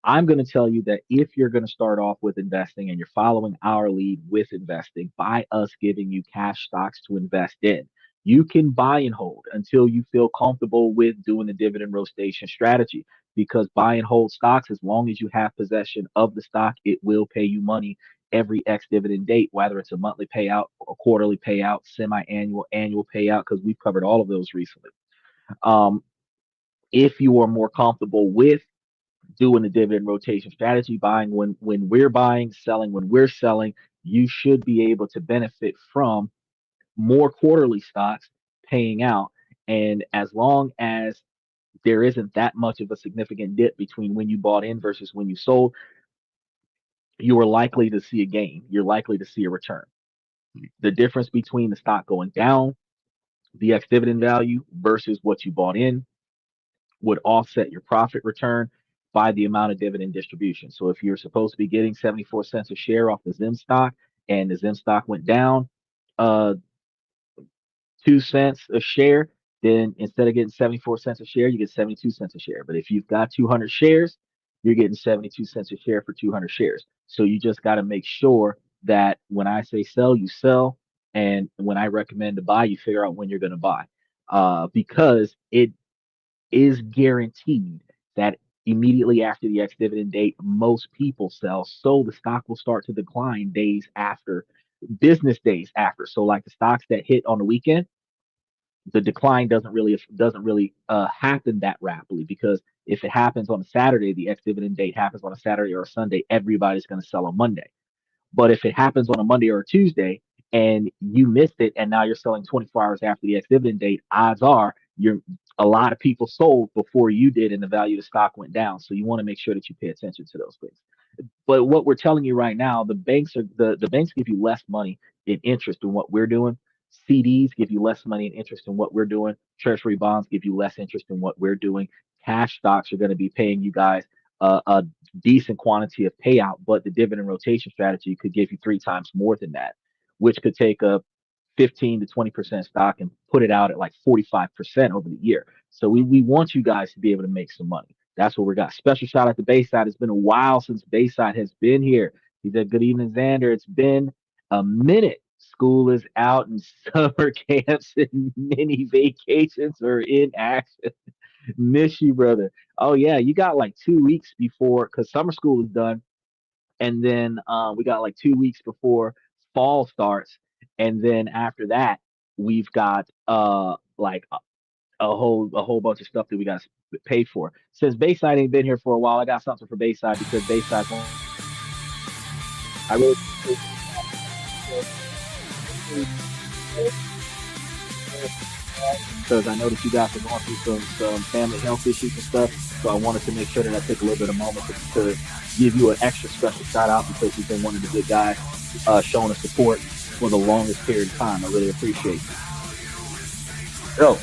I'm going to tell you that if you're going to start off with investing and you're following our lead with investing by us giving you cash stocks to invest in, you can buy and hold until you feel comfortable with doing the dividend rotation strategy. Because buy and hold stocks, as long as you have possession of the stock, it will pay you money every ex dividend date, whether it's a monthly payout, a quarterly payout, semi annual, annual payout, because we've covered all of those recently. Um, if you are more comfortable with doing the dividend rotation strategy, buying when we're buying, selling when we're selling, you should be able to benefit from more quarterly stocks paying out. And as long as there isn't that much of a significant dip between when you bought in versus when you sold, you are likely to see a gain. You're likely to see a return. The difference between the stock going down, the ex dividend value versus what you bought in, would offset your profit return by the amount of dividend distribution. So if you're supposed to be getting 74 cents a share off the Zim stock and the Zim stock went down uh 2 cents a share, then instead of getting 74 cents a share, you get 72 cents a share. But if you've got 200 shares, you're getting 72 cents a share for 200 shares. So you just got to make sure that when I say sell, you sell. And when I recommend to buy, you figure out when you're going to buy. Because it is guaranteed that immediately after the ex dividend date, most people sell. So the stock will start to decline days after, business days after. So like the stocks that hit on the weekend, the decline doesn't really happen that rapidly, because if it happens on a Saturday, the ex dividend date happens on a Saturday or a Sunday, everybody's going to sell on Monday. But if it happens on a Monday or a Tuesday and you missed it and now you're selling 24 hours after the ex dividend date, odds are you're a lot of people sold before you did and the value of the stock went down. So you want to make sure that you pay attention to those things. But what we're telling you right now, the banks give you less money in interest than what we're doing. CDs give you less money in interest than what we're doing. Treasury bonds give you less interest than what we're doing. Cash stocks are going to be paying you guys a decent quantity of payout, but the dividend rotation strategy could give you 3 times more than that, which could take a 15 to 20% stock and put it out at like 45% over the year. So we want you guys to be able to make some money. That's what we got. Special shout out to Bayside. It's been a while since Bayside has been here. He said, "Good evening, Xander. It's been a minute. School is out and summer camps and mini vacations are in action. Miss you, brother. Oh, yeah. You got like 2 weeks before, because summer school is done. And then we got like 2 weeks before fall starts. And then after that, we've got like a whole bunch of stuff that we got to pay for. Since Bayside ain't been here for a while, I got something for Bayside because Bayside's one. I really appreciate because I know that you guys are going through some family health issues and stuff. So I wanted to make sure that I take a little bit of moment to give you an extra special shout out because you've been one of the good guys showing us support for the longest period of time. I really appreciate it. So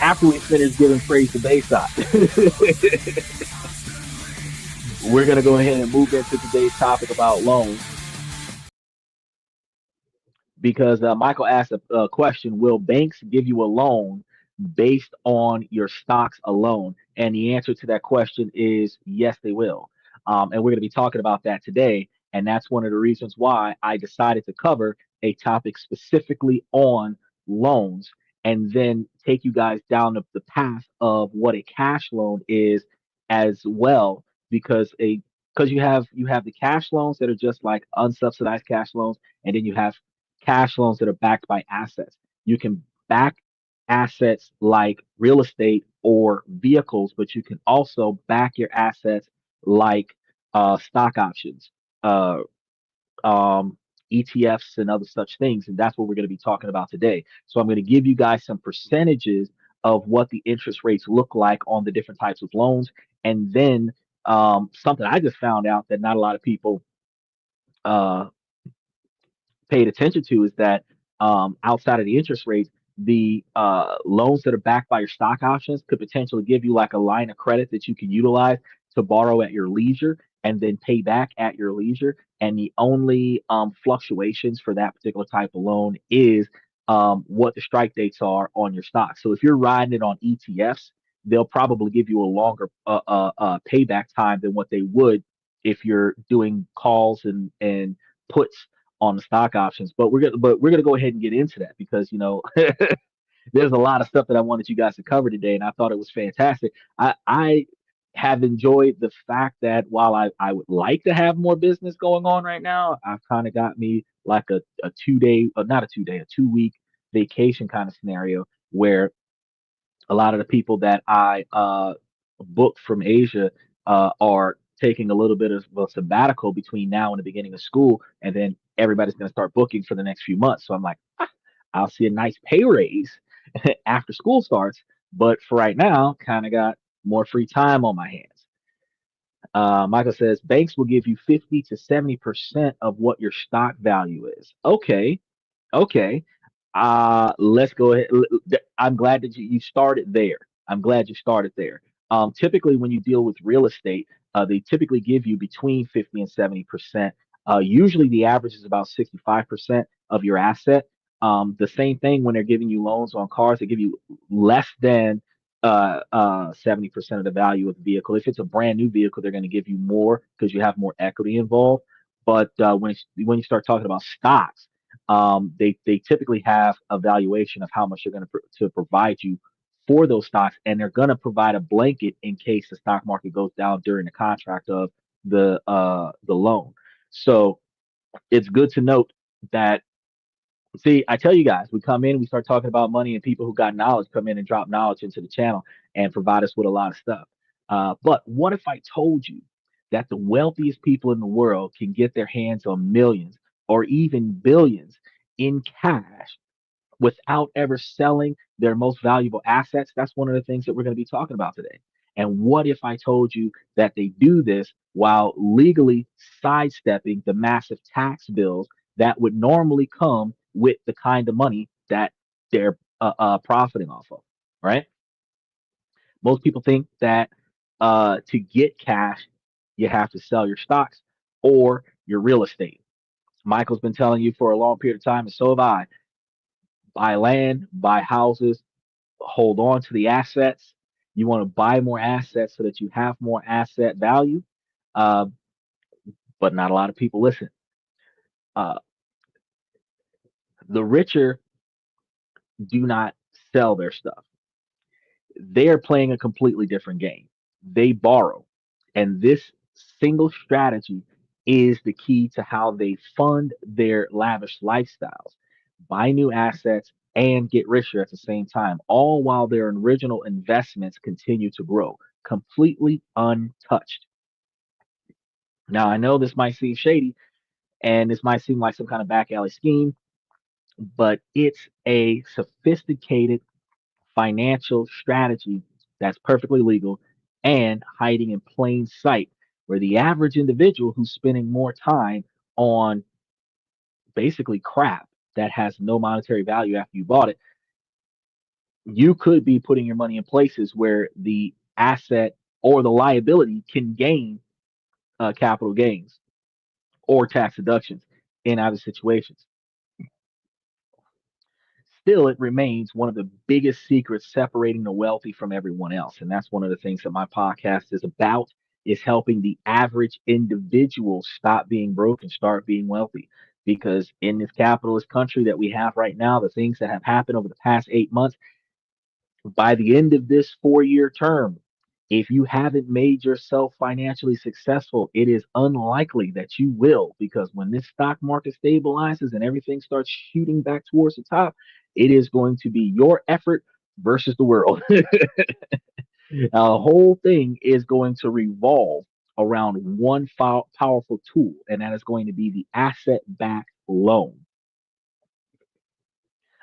after we finish giving praise to Bayside, we're going to go ahead and move into today's topic about loans because Michael asked a question: will banks give you a loan based on your stocks alone? And the answer to that question is yes, they will. And we're going to be talking about that today. And that's one of the reasons why I decided to cover a topic specifically on loans and then take you guys down the path of what a cash loan is as well, because you have the cash loans that are just like unsubsidized cash loans, and then you have cash loans that are backed by assets. You can back assets like real estate or vehicles, but you can also back your assets like stock options, uh, um, ETFs, and other such things. And that's what we're going to be talking about today. So I'm going to give you guys some percentages of what the interest rates look like on the different types of loans. And then something I just found out that not a lot of people uh, paid attention to is that outside of the interest rates, the loans that are backed by your stock options could potentially give you like a line of credit that you can utilize to borrow at your leisure and then pay back at your leisure. And the only fluctuations for that particular type of loan is what the strike dates are on your stock. So if you're riding it on ETFs, they'll probably give you a longer payback time than what they would if you're doing calls and puts on the stock options. But we're gonna go ahead and get into that because there's a lot of stuff that I wanted you guys to cover today, and I thought it was fantastic. I have enjoyed the fact that while I would like to have more business going on right now, I've kind of got me like a 2 day, not a 2 day, a 2 week vacation kind of scenario where a lot of the people that I booked from Asia are taking a little bit of a sabbatical between now and the beginning of school, and then everybody's going to start booking for the next few months. So I'm like, I'll see a nice pay raise after school starts, but for right now, kind of got more free time on my hands. Michael says banks will give you 50 to 70% of what your stock value is. Okay, okay. Let's go ahead. I'm glad that you started there. I'm glad you started there. Typically, when you deal with real estate, they typically give you between 50 and 70%. Usually, the average is about 65% of your asset. The same thing when they're giving you loans on cars, they give you less than 70% of the value of the vehicle. If it's a brand new vehicle, they're going to give you more because you have more equity involved. But when you start talking about stocks, they typically have a valuation of how much they're going to provide you for those stocks, and they're going to provide a blanket in case the stock market goes down during the contract of the loan. So it's good to note that. See, I tell you guys, we come in, we start talking about money, and people who got knowledge come in and drop knowledge into the channel and provide us with a lot of stuff. But what if I told you that the wealthiest people in the world can get their hands on millions or even billions in cash without ever selling their most valuable assets? That's one of the things that we're going to be talking about today. And what if I told you that they do this while legally sidestepping the massive tax bills that would normally come with the kind of money that they're profiting off of, right? Most people think that to get cash, you have to sell your stocks or your real estate. Michael's been telling you for a long period of time, and so have I. Buy land, buy houses, hold on to the assets. You want to buy more assets so that you have more asset value. Uh, but not a lot of people listen. Uh, the richer do not sell their stuff. They're playing a completely different game. They borrow. And this single strategy is the key to how they fund their lavish lifestyles, buy new assets, and get richer at the same time, all while their original investments continue to grow, completely untouched. Now, I know this might seem shady and this might seem like some kind of back alley scheme, but it's a sophisticated financial strategy that's perfectly legal and hiding in plain sight, where the average individual who's spending more time on basically crap that has no monetary value after you bought it, you could be putting your money in places where the asset or the liability can gain capital gains or tax deductions in other situations. Still, it remains one of the biggest secrets separating the wealthy from everyone else. And that's one of the things that my podcast is about, is helping the average individual stop being broke and start being wealthy. Because in this capitalist country that we have right now, the things that have happened over the past 8 months, by the end of this 4 year term, if you haven't made yourself financially successful, it is unlikely that you will, because when this stock market stabilizes and everything starts shooting back towards the top, it is going to be your effort versus the world. The whole thing is going to revolve around one powerful tool, and that is going to be the asset backed loan.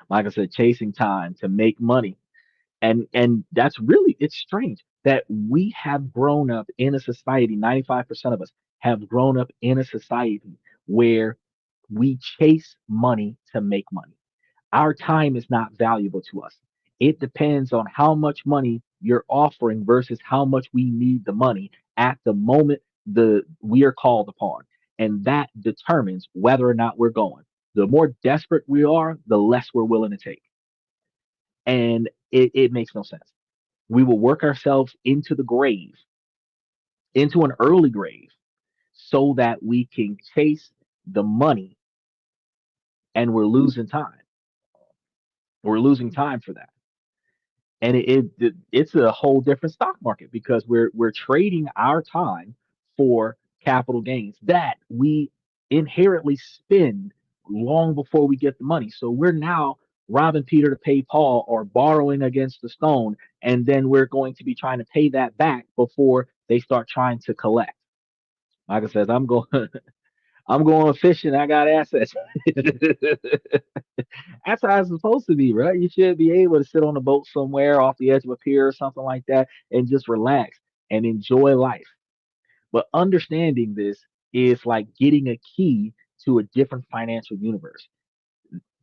Like I said, chasing time to make money, and that's really, it's strange that we have grown up in a society, 95% of us have grown up in a society where we chase money to make money. Our time is not valuable to us. It depends on how much money you're offering versus how much we need the money at the moment the we are called upon, and that determines whether or not we're going. The more desperate we are, the less we're willing to take, and it makes no sense. We will work ourselves into the grave, into an early grave, so that we can chase the money, and we're losing time. We're losing time for that. And it's a whole different stock market because we're trading our time for capital gains that we inherently spend long before we get the money. So we're now robbing Peter to pay Paul, or borrowing against the stone, and then we're going to be trying to pay that back before they start trying to collect. Like I says, I'm going I'm going fishing. I got assets. That's how it's supposed to be, right? You should be able to sit on a boat somewhere off the edge of a pier or something like that and just relax and enjoy life. But understanding this is like getting a key to a different financial universe.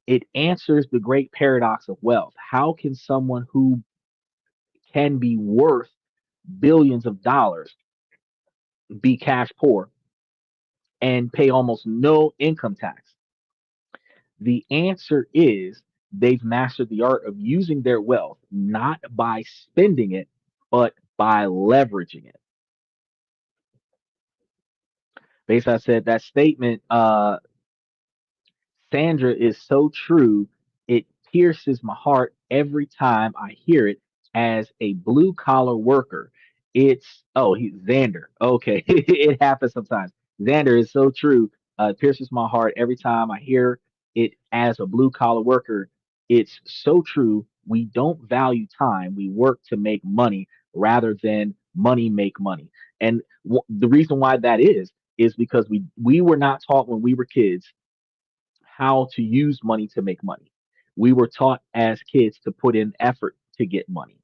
It answers the great paradox of wealth. How can someone who can be worth billions of dollars be cash poor and pay almost no income tax? The answer is they've mastered the art of using their wealth not by spending it, but by leveraging it. Basically, I said that statement, Sandra, is so true. It pierces my heart every time I hear it. As a blue collar worker, it's he's Xander. Okay, it happens sometimes. Xander is so true. It pierces my heart every time I hear it. As a blue collar worker, it's so true. We don't value time. We work to make money rather than money make money. And the reason why that is because we were not taught when we were kids how to use money to make money. We were taught as kids to put in effort to get money.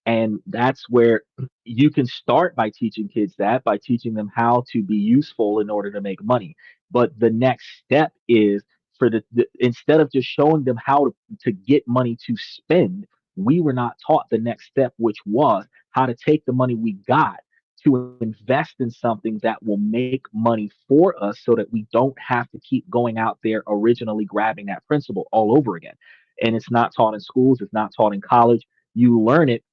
And that's where you can start by teaching kids that, by teaching them how to be useful in order to make money. But the next step is for instead of just showing them how to get money to spend, we were not taught the next step, which was how to take the money we got to invest in something that will make money for us so that we don't have to keep going out there originally grabbing that principle all over again. And it's not taught in schools, it's not taught in college. You learn it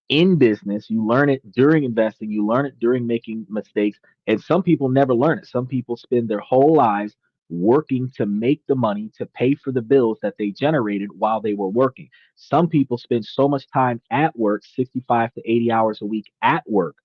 in business, you learn it during investing, you learn it during making mistakes. And some people never learn it. Some people spend their whole lives working to make the money to pay for the bills that they generated while they were working. Some people spend so much time at work, 65 to 80 hours a week at work,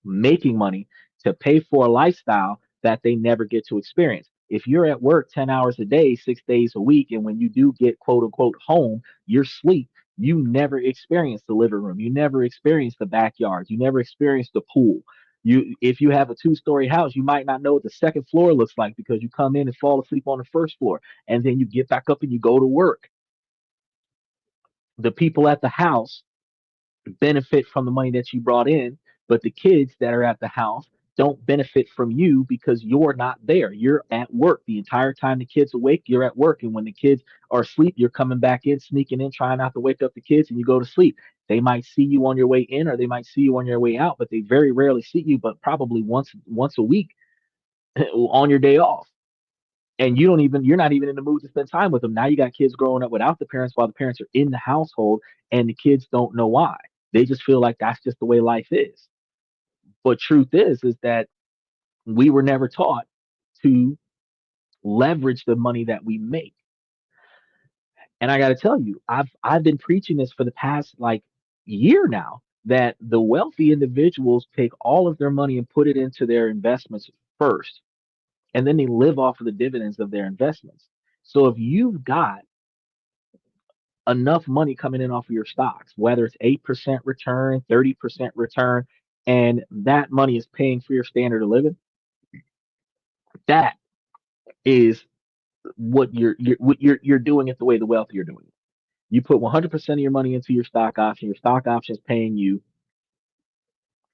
making money to pay for a lifestyle that they never get to experience. If you're at work 10 hours a day, 6 days a week, and when you do get quote unquote home, you're sleep, you never experience the living room. You never experience the backyard. You never experience the pool. If you have a two-story house, you might not know what the second floor looks like because you come in and fall asleep on the first floor, and then you get back up and you go to work. The people at the house benefit from the money that you brought in, but the kids that are at the house don't benefit from you because you're not there. You're at work the entire time the kids awake. You're at work, and when the kids are asleep, you're coming back in, sneaking in, trying not to wake up the kids, and you go to sleep. They might see you on your way in, or they might see you on your way out, but they very rarely see you, but probably once a week on your day off. And you're not even in the mood to spend time with them. Now you got kids growing up without the parents while the parents are in the household, and the kids don't know why. They just feel like that's just the way life is. But truth is that we were never taught to leverage the money that we make. And I got to tell you, I've been preaching this for the past like year now, that the wealthy individuals take all of their money and put it into their investments first, and then they live off of the dividends of their investments. So if you've got enough money coming in off of your stocks, whether it's 8% return, 30% return, and that money is paying for your standard of living, that is what you're doing it the way the wealthy are doing it. You put 100% of your money into your stock option is paying you,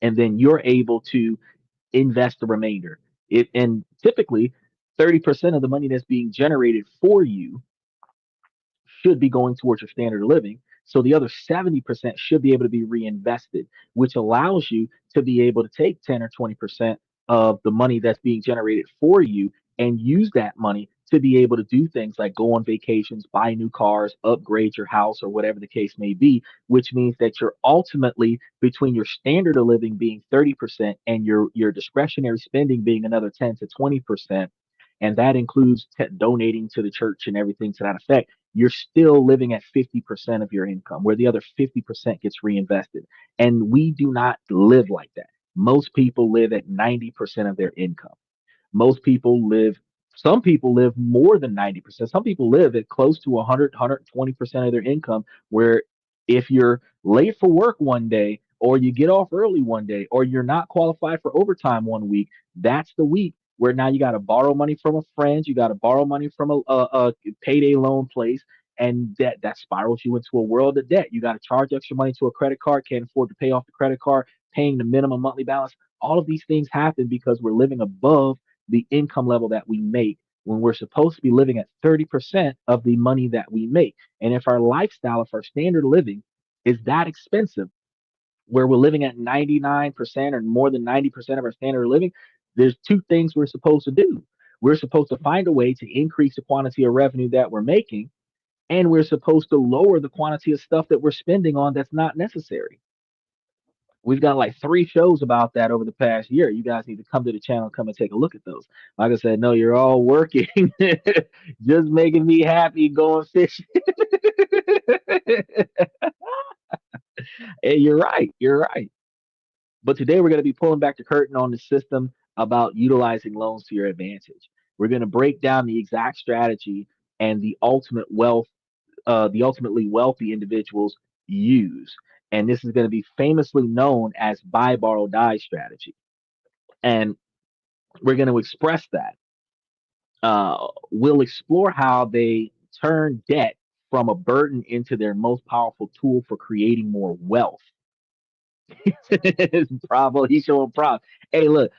and then you're able to invest the remainder. And typically 30% of the money that's being generated for you should be going towards your standard of living. So the other 70% should be able to be reinvested, which allows you to be able to take 10 or 20% of the money that's being generated for you and use that money to be able to do things like go on vacations, buy new cars, upgrade your house, or whatever the case may be, which means that you're ultimately between your standard of living being 30% and your discretionary spending being another 10 to 20%, and that includes donating to the church and everything to that effect, you're still living at 50% of your income, where the other 50% gets reinvested. And we do not live like that. Most people live at 90% of their income. Most people live, some people live more than 90%. Some people live at close to 100, 120% of their income, where if you're late for work one day, or you get off early one day, or you're not qualified for overtime one week, that's the week where now you got to borrow money from a friend, you got to borrow money from a payday loan place, and that spirals you into a world of debt. You got to charge extra money to a credit card, can't afford to pay off the credit card, paying the minimum monthly balance. All of these things happen because we're living above the income level that we make when we're supposed to be living at 30% of the money that we make. And if our lifestyle, if our standard of living is that expensive, where we're living at 99% or more than 90% of our standard of living, there's two things we're supposed to do. We're supposed to find a way to increase the quantity of revenue that we're making, and we're supposed to lower the quantity of stuff that we're spending on that's not necessary. We've got like 3 shows about that over the past year. You guys need to come to the channel, come and take a look at those. Like I said, no, you're all working, just making me happy going fishing. Hey, you're right. You're right. But today we're going to be pulling back the curtain on the system about utilizing loans to your advantage. We're going to break down the exact strategy and the ultimately wealthy individuals use. And this is going to be famously known as buy, borrow, die strategy. And we're going to express that. We'll explore how they turn debt from a burden into their most powerful tool for creating more wealth. Bravo, he's showing props. Hey, look,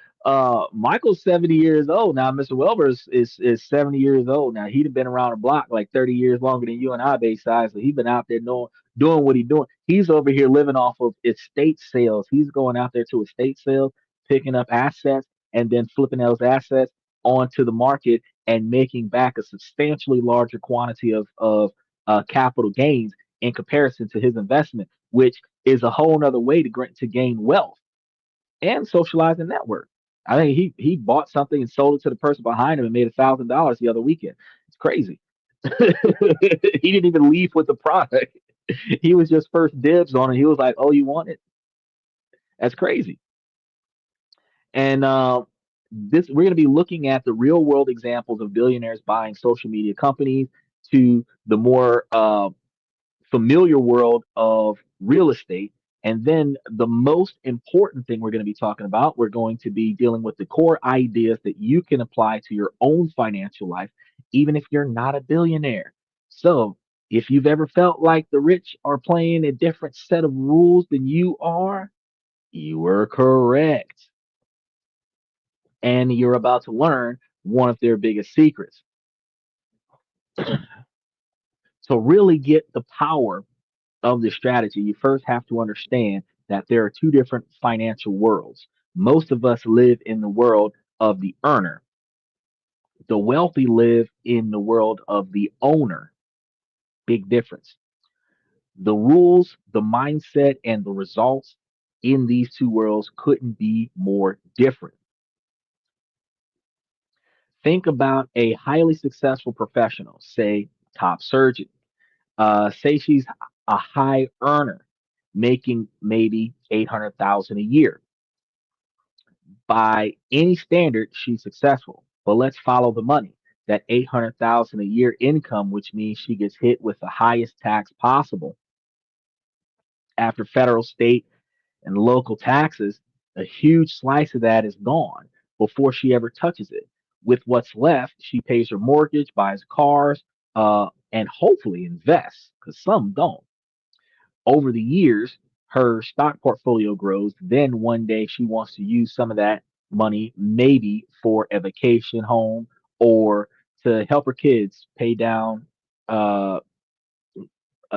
Michael's 70 years old now. Mr. Welber is 70 years old now. He'd have been around the block like 30 years longer than you and I, Bayside. So he's been out there doing what he's doing. He's over here living off of estate sales. He's going out there to estate sales, picking up assets, and then flipping those assets onto the market and making back a substantially larger quantity of capital gains in comparison to his investment, which is a whole other way to gain wealth and socialize and network. I think he bought something and sold it to the person behind him and made $1,000 the other weekend. It's crazy. He didn't even leave with the product. He was just first dibs on it. He was like, "Oh, you want it?" That's crazy. And this we're going to be looking at the real world examples of billionaires buying social media companies to the more familiar world of real estate. And then the most important thing we're going to be talking about, we're going to be dealing with the core ideas that you can apply to your own financial life, even if you're not a billionaire. So, if you've ever felt like the rich are playing a different set of rules than you are, you were correct. And you're about to learn one of their biggest secrets. To really get the power of the strategy, you first have to understand that there are two different financial worlds. Most of us live in the world of the earner. The wealthy live in the world of the owner. Big difference. The rules, the mindset, and the results in these two worlds couldn't be more different. Think about a highly successful professional, say top surgeon. Say she's a high earner, making maybe 800,000 a year. By any standard, she's successful. But let's follow the money. That 800,000 a year income, which means she gets hit with the highest tax possible. After federal, state, and local taxes, a huge slice of that is gone before she ever touches it. With what's left, she pays her mortgage, buys cars, and hopefully invests, because some don't. Over the years, her stock portfolio grows. Then one day she wants to use some of that money, maybe for a vacation home or to help her kids pay down uh,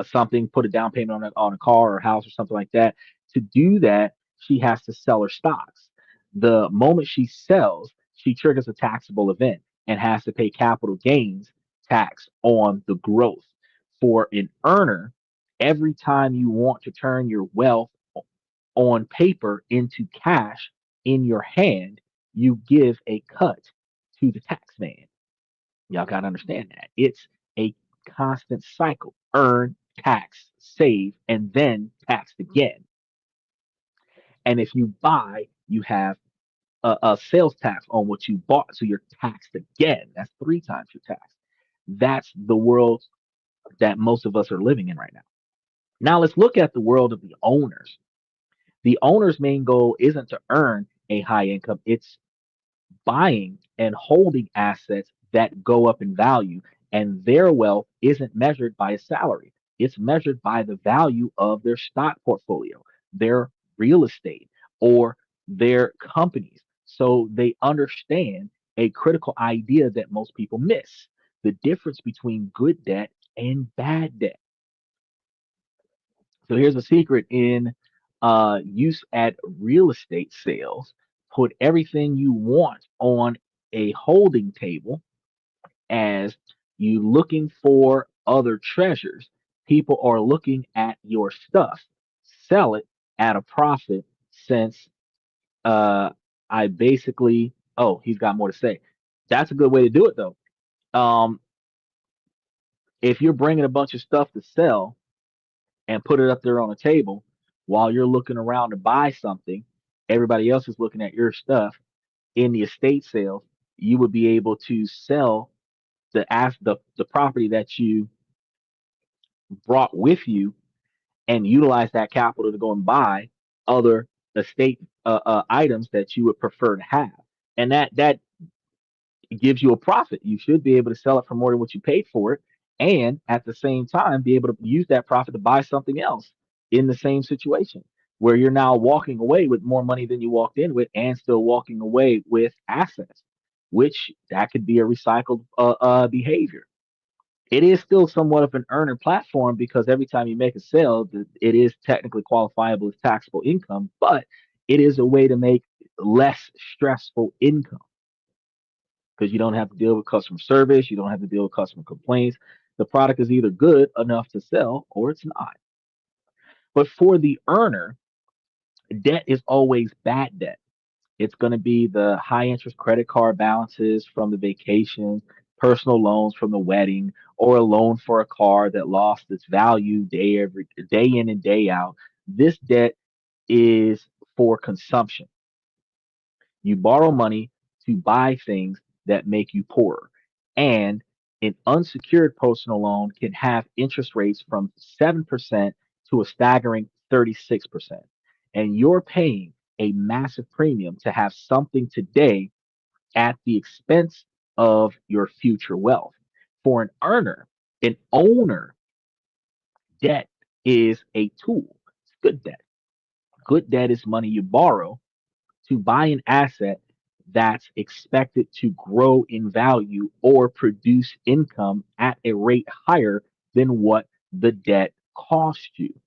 something, put a down payment on a car or a house or something like that. To do that, she has to sell her stocks. The moment she sells, she triggers a taxable event. and has to pay capital gains tax on the growth. For an earner, every time you want to turn your wealth on paper into cash in your hand, you give a cut to the tax man. Y'all got to understand that. It's a constant cycle. Earn, tax, save, and then taxed again. And if you buy, you have a sales tax on what you bought. So you're taxed again. That's three times your tax. That's the world that most of us are living in right now. Now let's look at the world of the owners. The owner's main goal isn't to earn a high income, it's buying and holding assets that go up in value. And their wealth isn't measured by a salary, it's measured by the value of their stock portfolio, their real estate, or their companies. So they understand a critical idea that most people miss: the difference between good debt and bad debt. So here's a secret in use at real estate sales: put everything you want on a holding table as you looking for other treasures. People are looking at your stuff. Sell it at a profit since uh, I basically, oh, he's got more to say. That's a good way to do it though. Um, if you're bringing a bunch of stuff to sell, and put it up there on a table while you're looking around to buy something, everybody else is looking at your stuff in the estate sales, you would be able to sell the property that you brought with you and utilize that capital to go and buy other estate items that you would prefer to have. And that gives you a profit. You should be able to sell it for more than what you paid for it, and at the same time be able to use that profit to buy something else in the same situation, where you're now walking away with more money than you walked in with, and still walking away with assets, which that could be a recycled behavior. It is still somewhat of an earner platform because every time you make a sale, it is technically qualifiable as taxable income, but it is a way to make less stressful income because you don't have to deal with customer service, you don't have to deal with customer complaints. The product is either good enough to sell or it's not. But for the earner, debt is always bad debt. It's going to be the high interest credit card balances from the vacations, personal loans from the wedding, or a loan for a car that lost its value day in and day out. This debt is for consumption. You borrow money to buy things that make you poorer. And an unsecured personal loan can have interest rates from 7% to a staggering 36%. And you're paying a massive premium to have something today at the expense of your future wealth. For an owner, debt is a tool. It's good debt. Good debt is money you borrow to buy an asset that's expected to grow in value or produce income at a rate higher than what the debt cost you.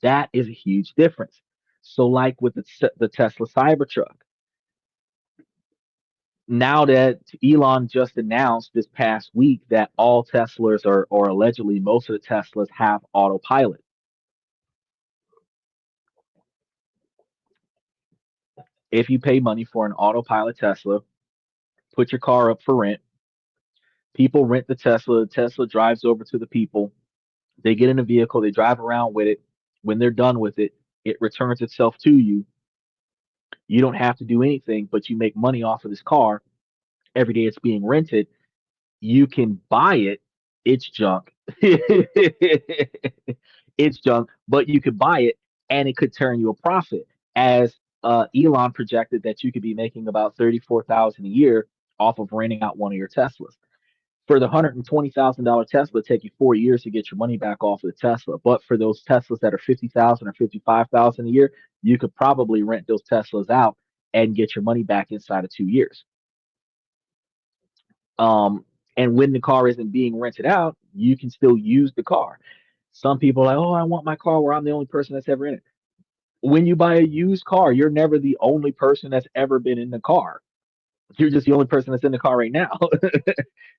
That is a huge difference. So, like with the Tesla Cybertruck, now that Elon just announced this past week that all Teslas or allegedly most of the Teslas have autopilot. If you pay money for an autopilot Tesla, put your car up for rent. People rent the Tesla. The Tesla drives over to the people. They get in a vehicle. They drive around with it. When they're done with it, it returns itself to you. You don't have to do anything, but you make money off of this car every day it's being rented. You can buy it. It's junk. It's junk, but you could buy it and it could turn you a profit. As Elon projected that you could be making about 34,000 a year off of renting out one of your Teslas. For the $120,000 Tesla, it take you 4 years to get your money back off of the Tesla. But for those Teslas that are 50,000 or 55,000 a year, you could probably rent those Teslas out and get your money back inside of 2 years. Um, and when the car isn't being rented out, you can still use the car. Some people are like, oh, I want my car where I'm the only person that's ever in it. When you buy a used car, you're never the only person that's ever been in the car. You're just the only person that's in the car right now.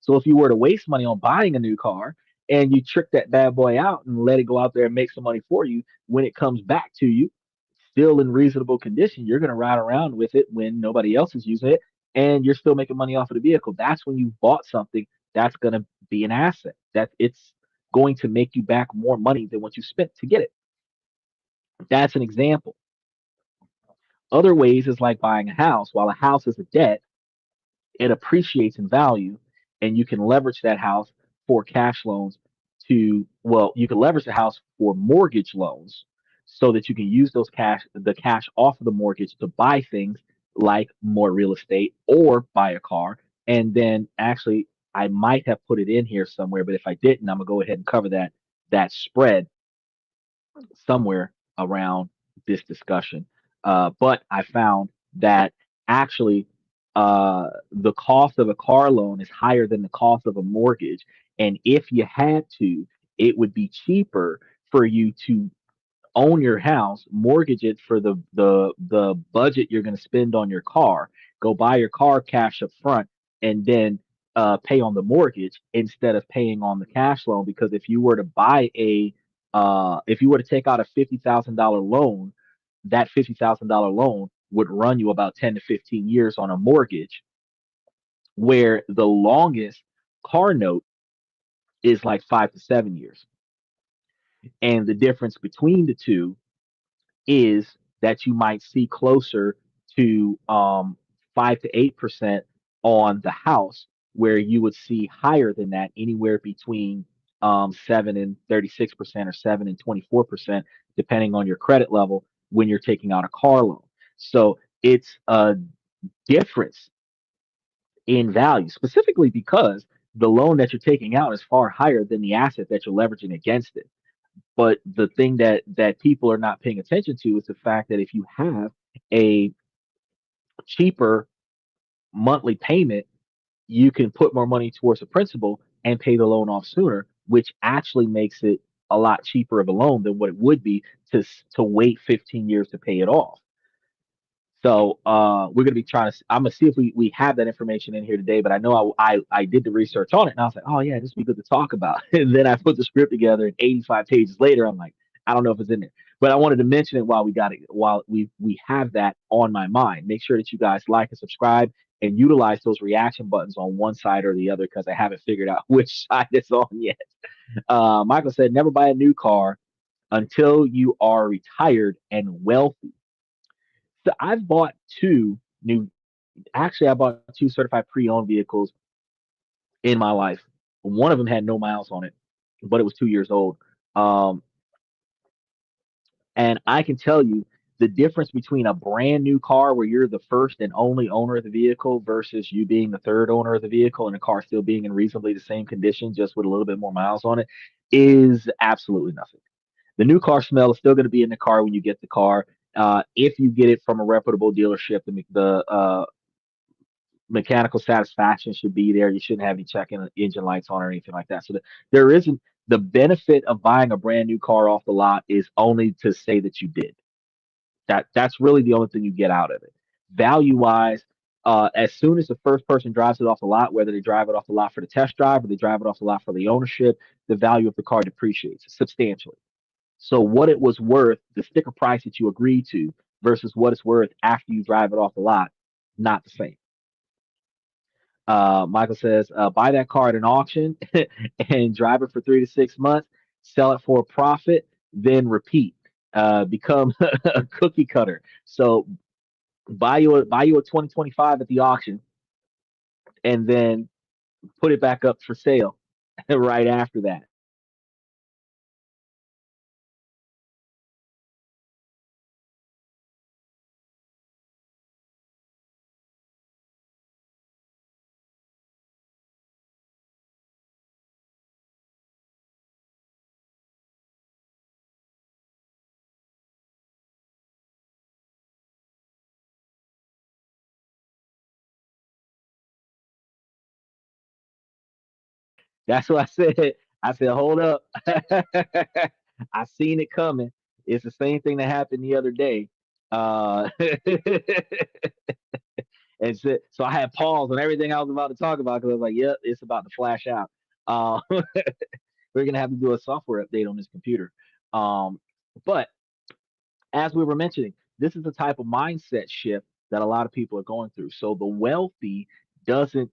So if you were to waste money on buying a new car and you trick that bad boy out and let it go out there and make some money for you, when it comes back to you, still in reasonable condition, you're going to ride around with it when nobody else is using it and you're still making money off of the vehicle. That's when you bought something that's going to be an asset. That it's going to make you back more money than what you spent to get it. That's an example. Other ways is like buying a house. While a house is a debt, it appreciates in value and you can leverage that house for cash loans to, well, you can leverage the house for mortgage loans so that you can use the cash off of the mortgage to buy things like more real estate or buy a car. And then actually I might have put it in here somewhere, but if I didn't, I'm gonna go ahead and cover that spread somewhere around this discussion. But I found that actually the cost of a car loan is higher than the cost of a mortgage. And if you had to, it would be cheaper for you to own your house, mortgage it for the budget you're going to spend on your car, go buy your car cash up front, and then pay on the mortgage instead of paying on the cash loan. Because if you were to take out a $50,000 loan, that $50,000 loan would run you about 10 to 15 years on a mortgage, where the longest car note is like 5 to 7 years. And the difference between the two is that you might see closer to 5 to 8% on the house, where you would see higher than that, anywhere between 7 and 36% or 7 and 24%, depending on your credit level when you're taking out a car loan. So it's a difference in value, specifically because the loan that you're taking out is far higher than the asset that you're leveraging against it. But the thing that people are not paying attention to is the fact that if you have a cheaper monthly payment, you can put more money towards the principal and pay the loan off sooner, which actually makes it a lot cheaper of a loan than what it would be to wait 15 years to pay it off. So we're gonna be trying to. I'm gonna see if we have that information in here today. But I know I did the research on it, and I was like, oh yeah, this would be good to talk about. And then I put the script together, and 85 pages later, I'm like, I don't know if it's in there. But I wanted to mention it while we got it, while we have that on my mind. Make sure that you guys like and subscribe and utilize those reaction buttons on one side or the other, because I haven't figured out which side it's on yet. Michael said, never buy a new car until you are retired and wealthy. So I've bought two new. Actually, I bought two certified pre-owned vehicles in my life. One of them had no miles on it, but it was 2 years old. Um, and I can tell you the difference between a brand new car where you're the first and only owner of the vehicle versus you being the third owner of the vehicle and the car still being in reasonably the same condition, just with a little bit more miles on it, is absolutely nothing. The new car smell is still going to be in the car when you get the car. If you get it from a reputable dealership, the mechanical satisfaction should be there. You shouldn't have any engine lights on or anything like that. So there isn't the benefit of buying a brand new car off the lot is only to say that you did. That's really the only thing you get out of it. Value wise, as soon as the first person drives it off the lot, whether they drive it off the lot for the test drive or they drive it off the lot for the ownership, the value of the car depreciates substantially. So what it was worth, the sticker price that you agreed to versus what it's worth after you drive it off the lot, not the same. Michael says, buy that car at an auction and drive it for 3 to 6 months, sell it for a profit, then repeat. Become a cookie cutter. So buy you a 2025 at the auction, and then put it back up for sale right after that. That's what I said. I said, hold up. I seen it coming. It's the same thing that happened the other day. And So I had pause on everything I was about to talk about because I was like, yep, it's about to flash out. We're gonna have to do a software update on this computer. Um, but as we were mentioning, this is the type of mindset shift that a lot of people are going through. So the wealthy doesn't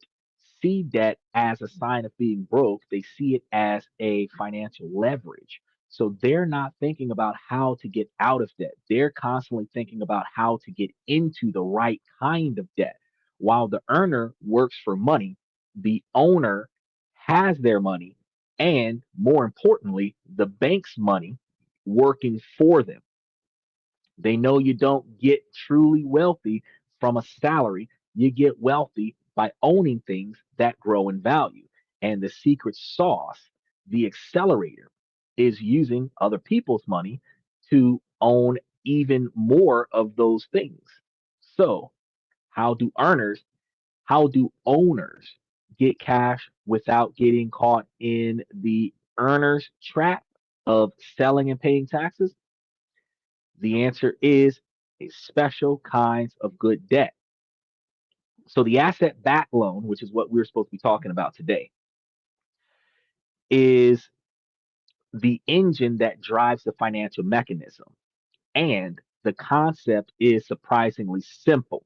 see debt as a sign of being broke, they see it as a financial leverage. So they're not thinking about how to get out of debt. They're constantly thinking about how to get into the right kind of debt. While the earner works for money, the owner has their money, and more importantly, the bank's money working for them. They know you don't get truly wealthy from a salary. You get wealthy by owning things that grow in value. And the secret sauce, the accelerator, is using other people's money to own even more of those things. So, how do earners, how do owners get cash without getting caught in the earner's trap of selling and paying taxes? The answer is a special kinds of good debt. So the asset backed loan, which is what we're supposed to be talking about today, is the engine that drives the financial mechanism. And the concept is surprisingly simple.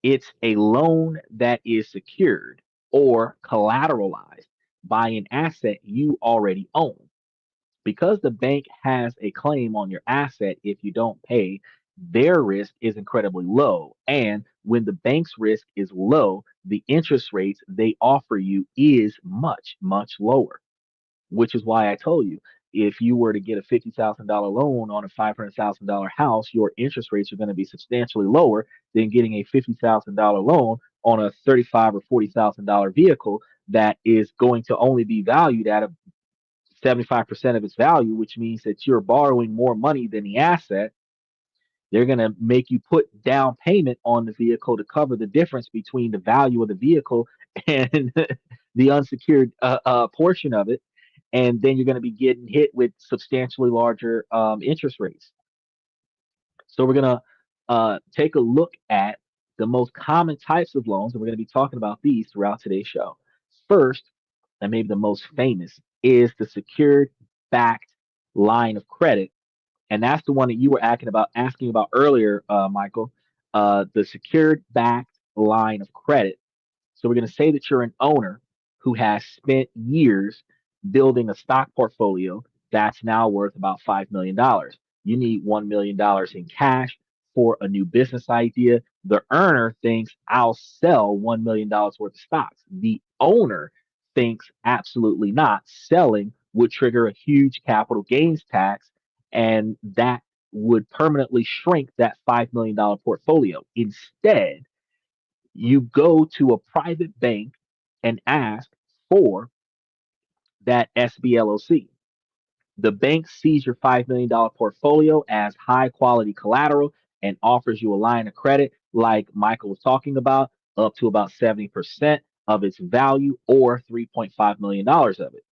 It's a loan that is secured or collateralized by an asset you already own. Because the bank has a claim on your asset if you don't pay, their risk is incredibly low. And when the bank's risk is low, the interest rates they offer you is much, much lower, which is why I told you if you were to get a $50,000 loan on a $500,000 house, your interest rates are going to be substantially lower than getting a $50,000 loan on a $35,000 or $40,000 vehicle that is going to only be valued at a 75% of its value, which means that you're borrowing more money than the asset. They're going to make you put down payment on the vehicle to cover the difference between the value of the vehicle and the unsecured portion of it. And then you're going to be getting hit with substantially larger interest rates. So we're going to take a look at the most common types of loans, and we're going to be talking about these throughout today's show. First, and maybe the most famous, is the secured backed line of credit, and that's the one that you were asking about earlier, Michael. The secured backed line of credit. So we're going to say that you're an owner who has spent years building a stock portfolio that's now worth about $5 million. You need $1 million in cash for a new business idea. The earner thinks I'll sell $1 million worth of stocks. The owner thinks absolutely not. Selling would trigger a huge capital gains tax, and that would permanently shrink that $5 million portfolio. Instead, you go to a private bank and ask for that SBLOC. The bank sees your $5 million portfolio as high quality collateral and offers you a line of credit, like Michael was talking about, up to about 70% of its value or $3.5 million of it.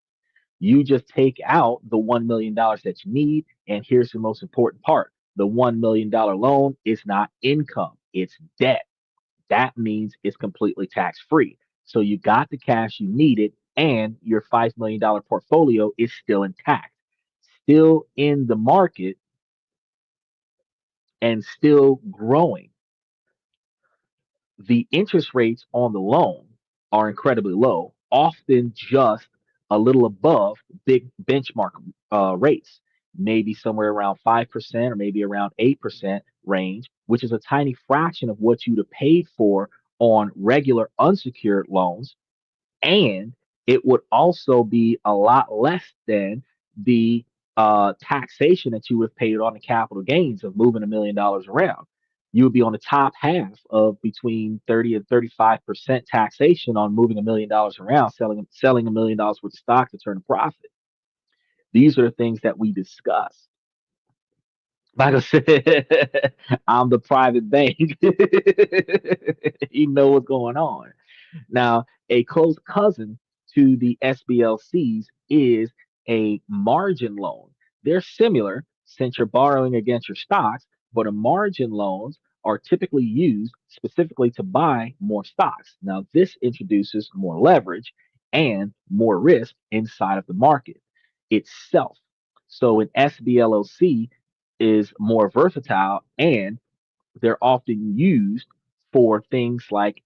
You just take out the $1 million that you need. And here's the most important part: the $1 million loan is not income, it's debt. That means it's completely tax free. So you got the cash you needed, and your $5 million portfolio is still intact, still in the market, and still growing. The interest rates on the loan are incredibly low, often just a little above big benchmark rates, maybe somewhere around 5% or maybe around 8% range, which is a tiny fraction of what you'd have paid for on regular unsecured loans. And it would also be a lot less than the taxation that you would have paid on the capital gains of moving $1 million around. You would be on the top half of between 30 and 35% taxation on moving $1 million around, selling $1 million worth of stock to turn a profit. These are the things that we discuss. Like I said, I'm the private bank. You know what's going on. Now, a close cousin to the SBLCs is a margin loan. They're similar since you're borrowing against your stocks, but a margin loans are typically used specifically to buy more stocks. Now, this introduces more leverage and more risk inside of the market itself. So, an SBLOC is more versatile and they're often used for things like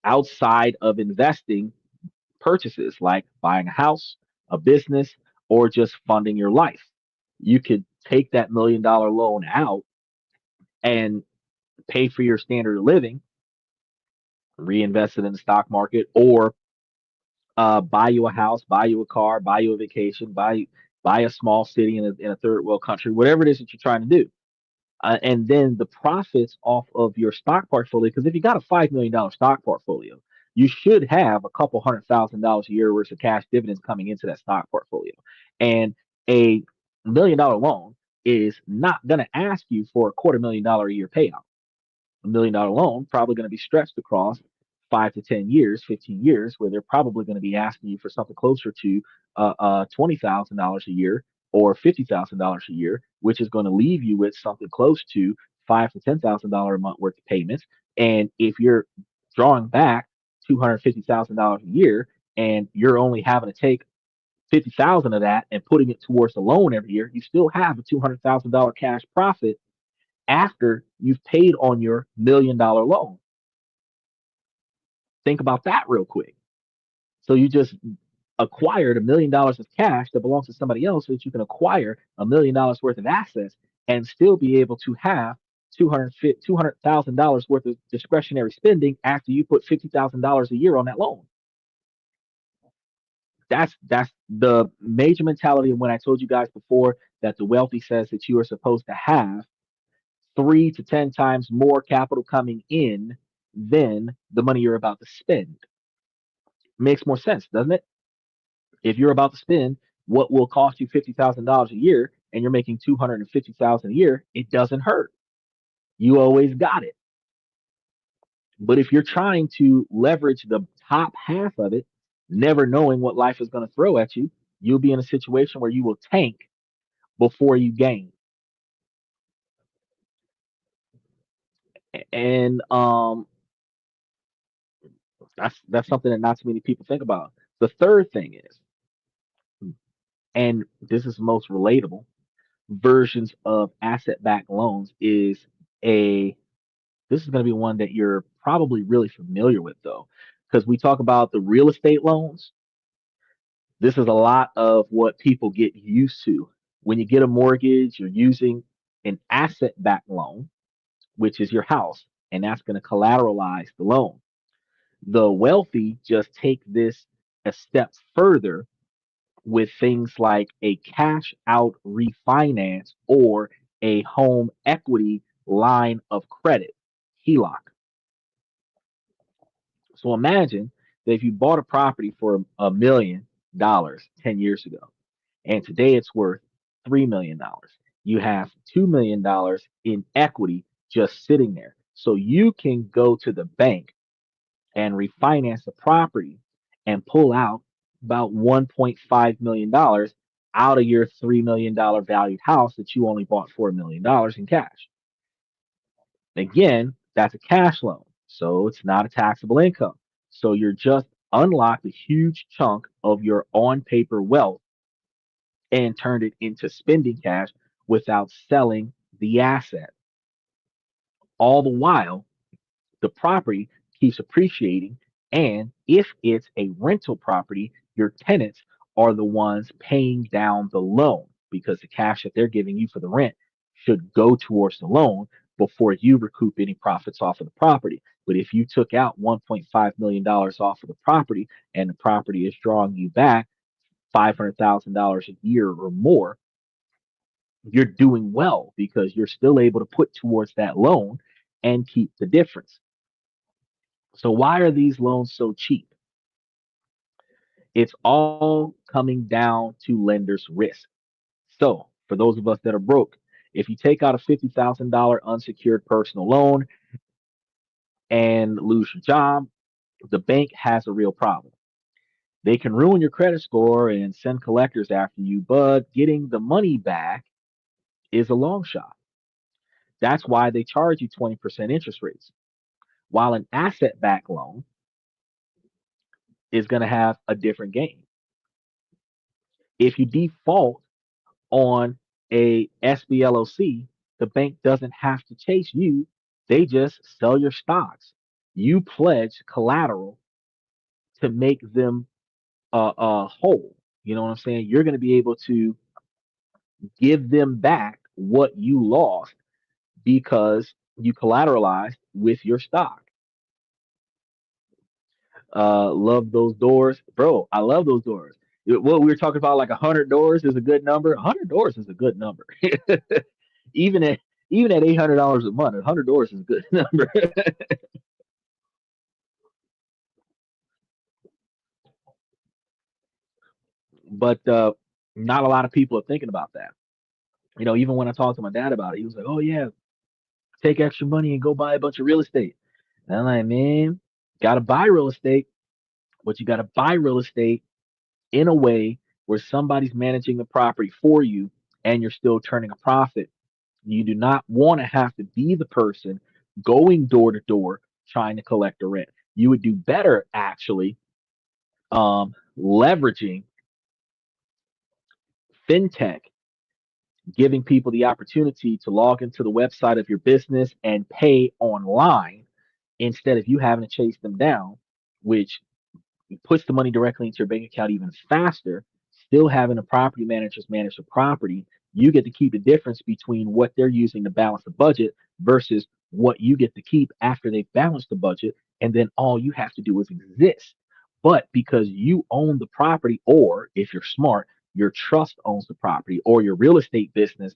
outside of investing purchases, like buying a house, a business, or just funding your life. You could take that $1 million loan out and pay for your standard of living, reinvest it in the stock market, or buy you a house, buy you a car, buy you a vacation, buy a small city in a third world country, whatever it is that you're trying to do. And then the profits off of your stock portfolio, because if you got a $5 million stock portfolio, you should have a couple $100,000 a year worth of cash dividends coming into that stock portfolio. And a $1 million loan is not going to ask you for a $250,000 a year payout. $1 million loan probably going to be stretched across 5 to 10 years, 15 years, where they're probably going to be asking you for something closer to $20,000 a year or $50,000 a year, which is going to leave you with something close to $5 to $10,000 a month worth of payments. And if you're drawing back $250,000 a year and you're only having to take 50,000 of that and putting it towards the loan every year, you still have a $200,000 cash profit after you've paid on your $1 million loan. Think about that real quick. So you just acquired $1 million of cash that belongs to somebody else so that you can acquire $1 million worth of assets and still be able to have $200,000 worth of discretionary spending after you put $50,000 a year on that loan. That's the major mentality of when I told you guys before that the wealthy says that you are supposed to have 3 to 10 times more capital coming in than the money you're about to spend. Makes more sense, doesn't it? If you're about to spend what will cost you $50,000 a year and you're making 250,000 a year, it doesn't hurt. You always got it. But if you're trying to leverage the top half of it, never knowing what life is going to throw at you, you'll be in a situation where you will tank before you gain. And that's something that not too many people think about. The third thing is, and this is most relatable, versions of asset-backed loans is a this is going to be one that you're probably really familiar with though, because we talk about the real estate loans. This is a lot of what people get used to. When you get a mortgage, you're using an asset-backed loan, which is your house, and that's going to collateralize the loan. The wealthy just take this a step further with things like a cash out refinance or a home equity line of credit, HELOC. So imagine that if you bought a property for $1 million 10 years ago, and today it's worth $3 million, you have $2 million in equity just sitting there. So you can go to the bank and refinance the property and pull out about $1.5 million out of your $3 million valued house that you only bought $4 million in cash. Again, that's a cash loan, so it's not a taxable income. So you're just unlocked a huge chunk of your on paper wealth and turned it into spending cash without selling the asset. All the while, the property keeps appreciating. And if it's a rental property, your tenants are the ones paying down the loan because the cash that they're giving you for the rent should go towards the loan before you recoup any profits off of the property. But if you took out $1.5 million off of the property and the property is drawing you back $500,000 a year or more, you're doing well because you're still able to put towards that loan and keep the difference. So why are these loans so cheap? It's all coming down to lenders' risk. So for those of us that are broke, if you take out a $50,000 unsecured personal loan and lose your job, the bank has a real problem. They can ruin your credit score and send collectors after you, but getting the money back is a long shot. That's why they charge you 20% interest rates. While an asset backed loan is going to have a different game. If you default on a SBLOC, the bank doesn't have to chase you. They just sell your stocks. You pledge collateral to make them whole. You know what I'm saying? You're going to be able to give them back what you lost because you collateralized with your stock. Love those doors, bro. I love those doors. What we were talking about, like 100 doors is a good number. 100 doors is a good number. even at even at $800 a month, 100 doors is a good number. But not a lot of people are thinking about that. Even when I talked to my dad about it, he was like, "Oh yeah, take extra money and go buy a bunch of real estate." And I'm like, "Man, gotta buy real estate, but you gotta buy real estate in a way where somebody's managing the property for you and you're still turning a profit. You do not want to have to be the person going door to door trying to collect the rent. You would do better actually leveraging fintech, giving people the opportunity to log into the website of your business and pay online instead of you having to chase them down, which puts the money directly into your bank account even faster, still having the property managers manage the property. You get to keep the difference between what they're using to balance the budget versus what you get to keep after they've balanced the budget. And then all you have to do is exist. But because you own the property, or if you're smart, your trust owns the property, or your real estate business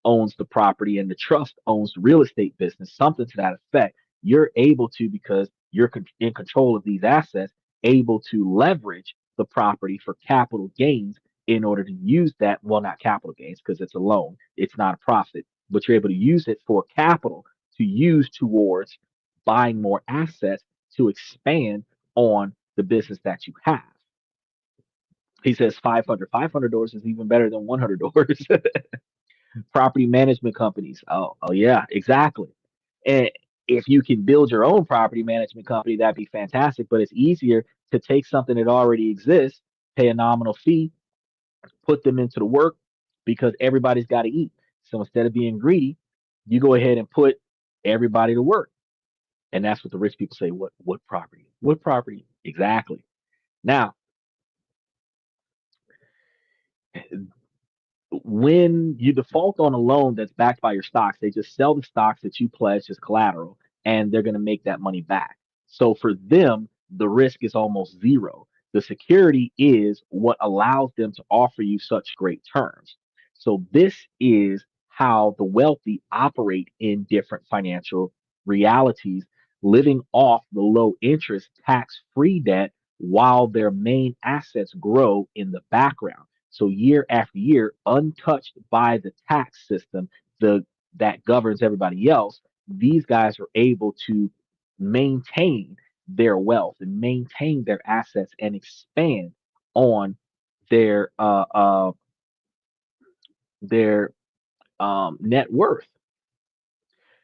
owns the property and the trust owns the real estate business, something to that effect, you're able to, because you're in control of these assets, able to leverage the property for capital gains in order to use that. Well, not capital gains because it's a loan, it's not a profit, but you're able to use it for capital to use towards buying more assets to expand on the business that you have. He says 500 doors is even better than 100 doors. Property management companies. Oh yeah, exactly. And if you can build your own property management company, that'd be fantastic. But it's easier to take something that already exists, pay a nominal fee, put them into the work because everybody's got to eat. So instead of being greedy, you go ahead and put everybody to work. And that's what the rich people say. What property? What property? Exactly. Now, when you default on a loan that's backed by your stocks, they just sell the stocks that you pledged as collateral and they're going to make that money back. So for them, the risk is almost zero. The security is what allows them to offer you such great terms. So this is how the wealthy operate in different financial realities, living off the low interest tax free debt while their main assets grow in the background. So year after year, untouched by the tax system, the that governs everybody else, these guys are able to maintain their wealth and maintain their assets and expand on their their net worth.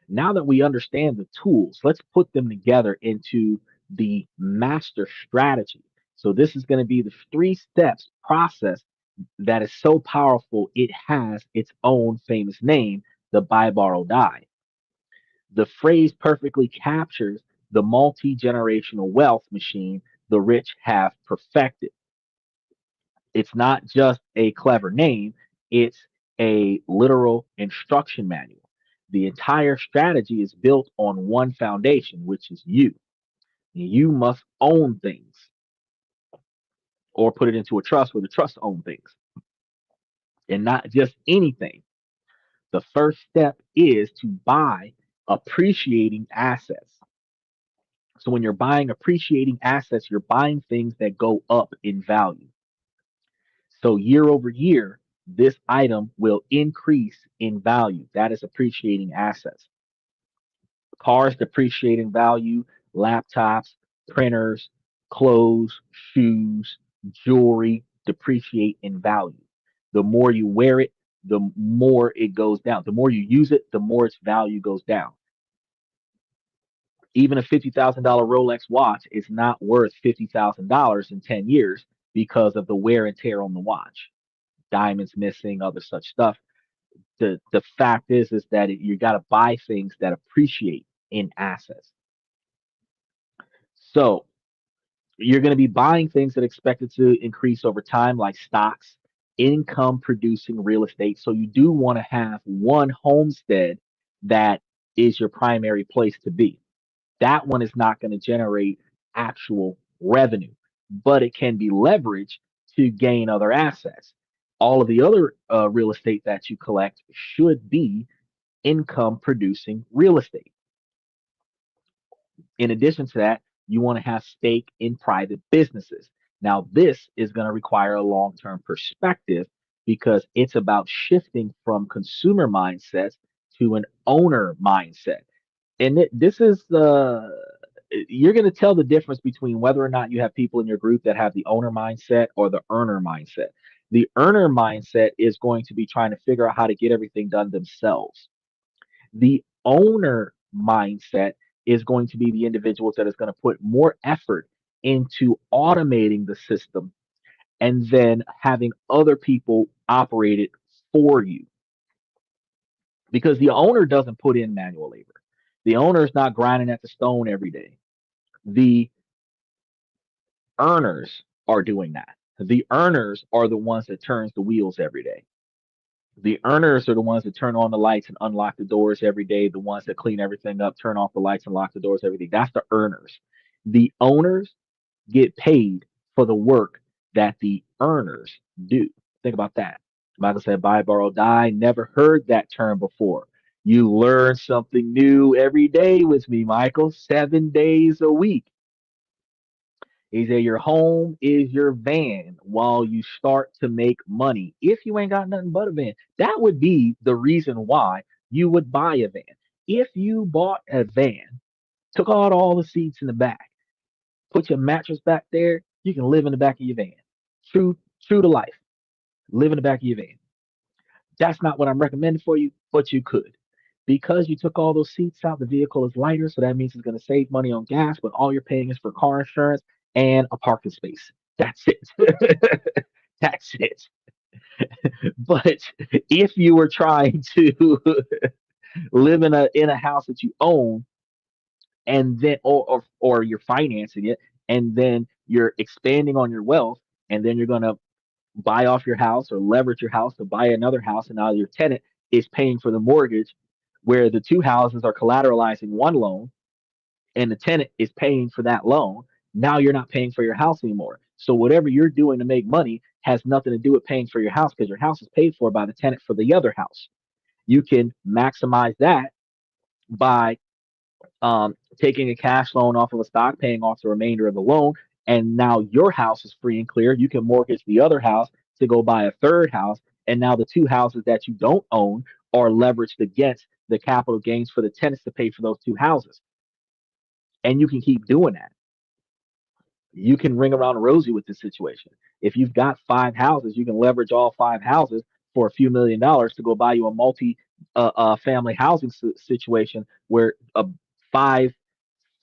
Now that we understand the tools, let's put them together into the master strategy. So this is going to be the 3 steps process that is so powerful it has its own famous name, the buy, borrow, die. The phrase perfectly captures the multi-generational wealth machine the rich have perfected. It's not just a clever name, it's a literal instruction manual. The entire strategy is built on one foundation, which is you. You must own things or put it into a trust where the trust own things and not just anything. The first step is to buy appreciating assets. So when you're buying appreciating assets, you're buying things that go up in value. So year over year, this item will increase in value. That is appreciating assets. Cars depreciate in value, laptops, printers, clothes, shoes, jewelry depreciate in value. The more you wear it, the more it goes down. The more you use it, the more its value goes down. Even a $50,000 Rolex watch is not worth $50,000 in 10 years because of the wear and tear on the watch. Diamonds missing, other such stuff. The fact is that you got to buy things that appreciate in assets. So you're going to be buying things that are expected to increase over time, like stocks, income producing real estate. So you do want to have one homestead that is your primary place to be. That one is not going to generate actual revenue, but it can be leveraged to gain other assets. All of the other real estate that you collect should be income producing real estate. In addition to that, you want to have stake in private businesses. Now, this is going to require a long term perspective because it's about shifting from consumer mindsets to an owner mindset. And this is you're going to tell the difference between whether or not you have people in your group that have the owner mindset or the earner mindset. The earner mindset is going to be trying to figure out how to get everything done themselves. The owner mindset is going to be the individuals that is going to put more effort into automating the system and then having other people operate it for you. Because the owner doesn't put in manual labor. The owner is not grinding at the stone every day. The earners are doing that. The earners are the ones that turns the wheels every day. The earners are the ones that turn on the lights and unlock the doors every day, the ones that clean everything up, turn off the lights and lock the doors every day. That's the earners. The owners get paid for the work that the earners do. Think about that. Michael said, buy, borrow, die. Never heard that term before. You learn something new every day with me, Michael, 7 days a week. He said, your home is your van while you start to make money. If you ain't got nothing but a van, that would be the reason why you would buy a van. If you bought a van, took out all the seats in the back, put your mattress back there, you can live in the back of your van. True to life. Live in the back of your van. That's not what I'm recommending for you, but you could. Because you took all those seats out, the vehicle is lighter, so that means it's going to save money on gas, but all you're paying is for car insurance and a parking space. That's it. That's it. But if you were trying to live in a house that you own and then or you're financing it and then you're expanding on your wealth and then you're going to buy off your house or leverage your house to buy another house, and now your tenant is paying for the mortgage, where the two houses are collateralizing one loan, and the tenant is paying for that loan. Now you're not paying for your house anymore. So whatever you're doing to make money has nothing to do with paying for your house because your house is paid for by the tenant for the other house. You can maximize that by taking a cash loan off of a stock, paying off the remainder of the loan, and now your house is free and clear. You can mortgage the other house to go buy a third house, and now the two houses that you don't own are leveraged against the capital gains for the tenants to pay for those two houses. And you can keep doing that. You can ring around the rosy with this situation. If you've got five houses, you can leverage all five houses for a few $1,000,000 to go buy you a multi family housing situation where a five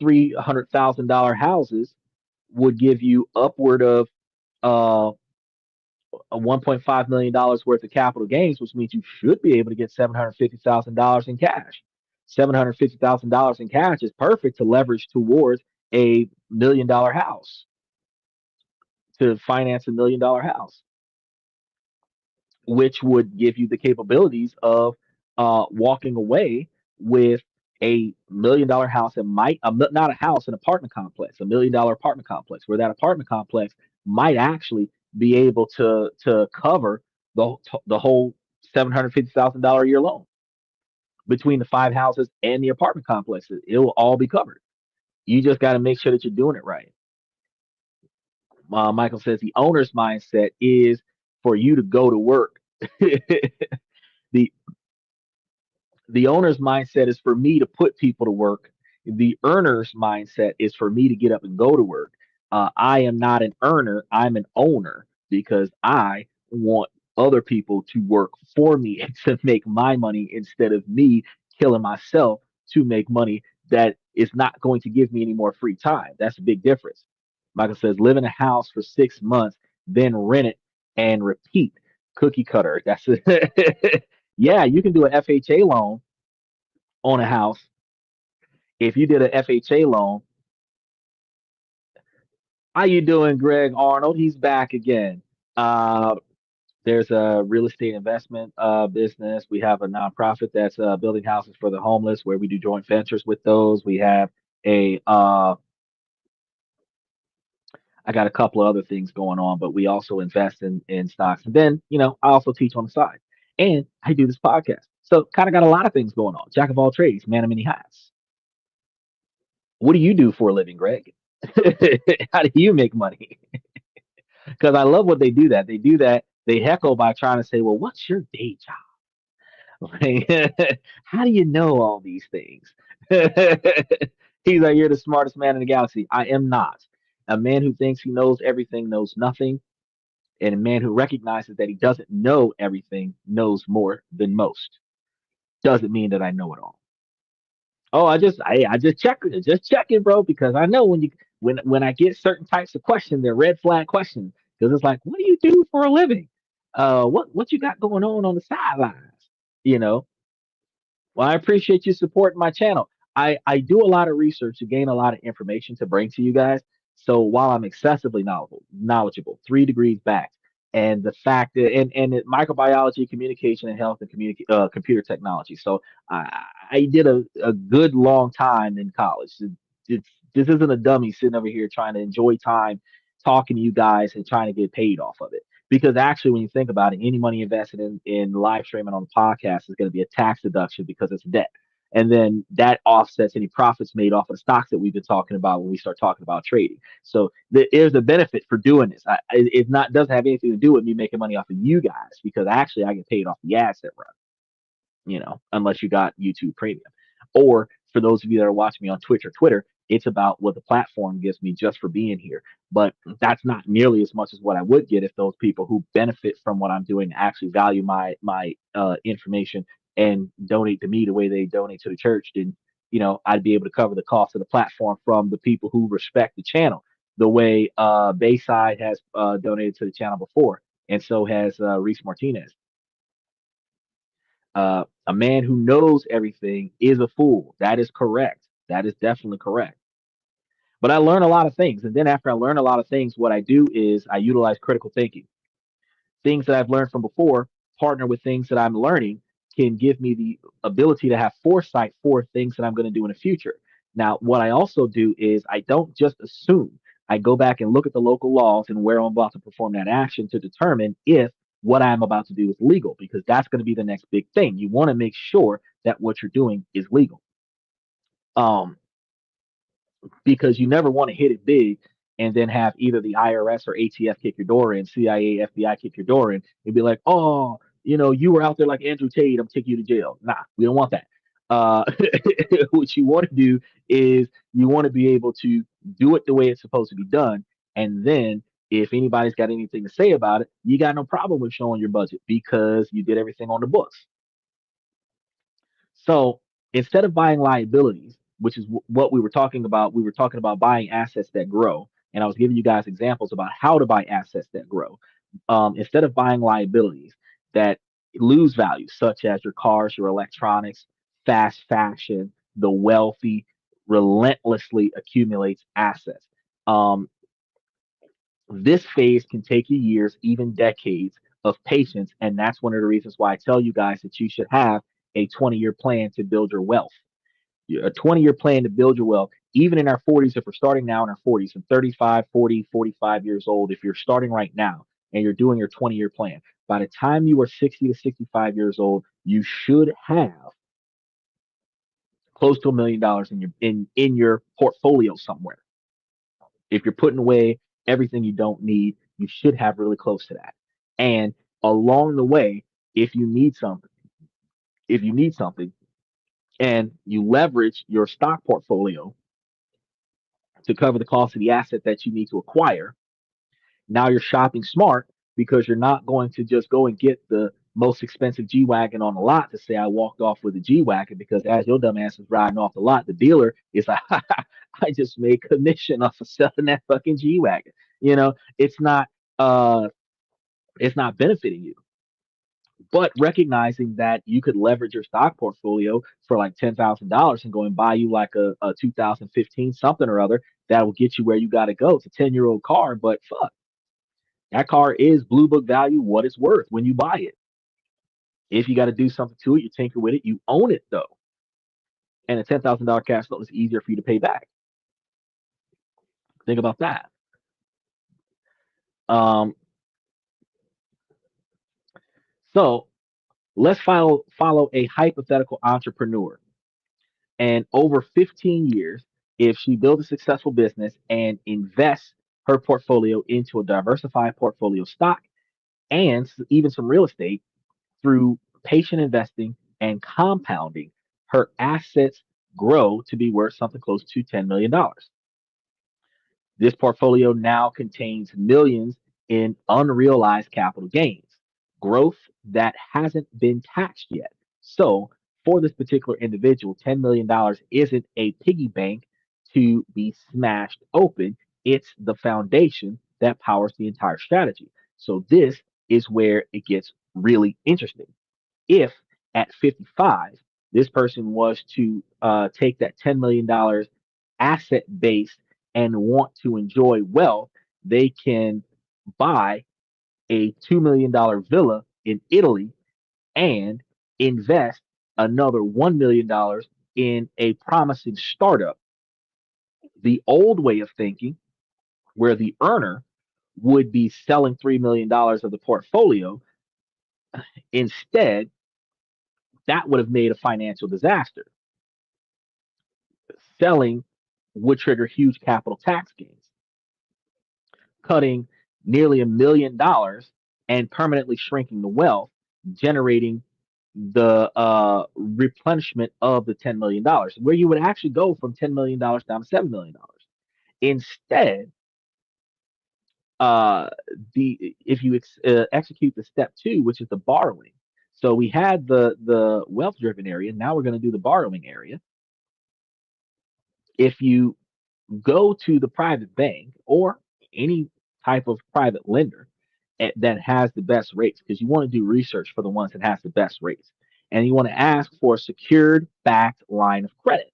$300,000 houses would give you upward of uh, a $1.5 million worth of capital gains, which means you should be able to get $750,000 in cash. $750,000 in cash is perfect to leverage towards a $1 million house, to finance a $1 million house, which would give you the capabilities of walking away with a $1 million house and might not a house, an apartment complex, $1 million apartment complex, where that apartment complex might actually be able to cover the whole $750,000 a year loan between the five houses and the apartment complexes. It will all be covered. You just got to make sure that you're doing it right. Michael says the owner's mindset is for you to go to work. the the owner's mindset is for me to put people to work. The earner's mindset is for me to get up and go to work. I am not an earner. I'm an owner because I want other people to work for me and to make my money instead of me killing myself to make money that is not going to give me any more free time. That's a big difference. Michael says, live in a house for 6 months, then rent it and repeat. Cookie cutter. That's it. Yeah, you can do an FHA loan on a house. If you did an FHA loan, how you doing, Greg Arnold? He's back again. Uh, there's a real estate investment business. We have a nonprofit that's building houses for the homeless, where we do joint ventures with those. We have a I got a couple of other things going on, but we also invest in stocks. And then, I also teach on the side. And I do this podcast. So kind of got a lot of things going on. Jack of all trades, man of many hats. What do you do for a living, Greg? How do you make money? Because I love what they do that. They do that. They heckle by trying to say, well, what's your day job? Like, how do you know all these things? He's like, you're the smartest man in the galaxy. I am not. A man who thinks he knows everything knows nothing. And a man who recognizes that he doesn't know everything knows more than most. Doesn't mean that I know it all. Oh, I just checking, bro, because I know when I get certain types of questions, they're red flag questions. Because it's like, what do you do for a living? What you got going on the sidelines? You know, well, I appreciate you supporting my channel. I do a lot of research to gain a lot of information to bring to you guys. So while I'm excessively knowledgeable, 3 degrees back, and the fact that microbiology, communication, and health and computer technology. So I did a good long time in college. This isn't a dummy sitting over here trying to enjoy time talking to you guys and trying to get paid off of it. Because actually, when you think about it, any money invested in live streaming on the podcast is going to be a tax deduction because it's debt. And then that offsets any profits made off of the stocks that we've been talking about when we start talking about trading. So there's a benefit for doing this. It not doesn't have anything to do with me making money off of you guys, because actually I get paid off the ads that run, unless you got YouTube Premium. Or for those of you that are watching me on Twitch or Twitter, it's about what the platform gives me just for being here. But that's not nearly as much as what I would get if those people who benefit from what I'm doing actually value my information and donate to me the way they donate to the church. Then I'd be able to cover the cost of the platform from the people who respect the channel, the way Bayside has donated to the channel before, and so has Reese Martinez. A man who knows everything is a fool. That is correct. That is definitely correct. But I learn a lot of things. And then after I learn a lot of things, what I do is I utilize critical thinking. Things that I've learned from before, partner with things that I'm learning, can give me the ability to have foresight for things that I'm going to do in the future. Now, what I also do is I don't just assume. I go back and look at the local laws and where I'm about to perform that action to determine if what I'm about to do is legal, because that's going to be the next big thing. You want to make sure that what you're doing is legal. Um, because you never want to hit it big and then have either the IRS or ATF kick your door in, CIA, FBI kick your door in, and be like, oh, you were out there like Andrew Tate, I'm taking you to jail. Nah, we don't want that. Uh, what you want to do is you want to be able to do it the way it's supposed to be done. And then if anybody's got anything to say about it, you got no problem with showing your budget because you did everything on the books. So instead of buying liabilities, which is what we were talking about buying assets that grow. And I was giving you guys examples about how to buy assets that grow. Instead of buying liabilities that lose value, such as your cars, your electronics, fast fashion, the wealthy relentlessly accumulates assets. Um, this phase can take you years, even decades of patience. And that's one of the reasons why I tell you guys that you should have a 20-year plan to build your wealth. A 20-year plan to build your wealth, even in our 40s, if we're starting now in our 40s, and 35, 40, 45 years old, if you're starting right now and you're doing your 20-year plan, by the time you are 60 to 65 years old, you should have close to $1 million in your portfolio somewhere. If you're putting away everything you don't need, you should have really close to that. And along the way, if you need something, if you need something, and you leverage your stock portfolio to cover the cost of the asset that you need to acquire, now you're shopping smart because you're not going to just go and get the most expensive G-Wagon on the lot to say I walked off with a G-Wagon, because as your dumb ass is riding off the lot, the dealer is like, I just made commission off of selling that fucking G-Wagon. You know, uh it's not benefiting you. But recognizing that you could leverage your stock portfolio for like $10,000 and go and buy you like a 2015 something or other that will get you where you got to go. It's a 10-year-old car, but fuck, that car is blue book value what it's worth when you buy it. If you got to do something to it, you tinker with it, you own it though. And a $10,000 cash flow is easier for you to pay back. Think about that. Um, so let's follow a hypothetical entrepreneur. And over 15 years, if she builds a successful business and invests her portfolio into a diversified portfolio of stock and even some real estate through patient investing and compounding, her assets grow to be worth something close to $10 million. This portfolio now contains millions in unrealized capital gains, growth that hasn't been taxed yet. So, for this particular individual, $10 million isn't a piggy bank to be smashed open. It's the foundation that powers the entire strategy. So, this is where it gets really interesting. If at 55, this person was to take that $10 million asset base and want to enjoy wealth, they can buy a $2 million villa in Italy and invest another $1 million in a promising startup. The old way of thinking, where the earner would be selling $3 million of the portfolio, instead, that would have made a financial disaster. Selling would trigger huge capital tax gains, cutting nearly $1 million and permanently shrinking the wealth, generating the replenishment of the $10 million, where you would actually go from $10 million down to $7 million. Instead, uh, the if you execute the step two, which is the borrowing. So we had the wealth driven area. Now we're going to do the borrowing area. If you go to the private bank or any type of private lender that has the best rates, because you want to do research for the ones that has the best rates, and you want to ask for a secured backed line of credit.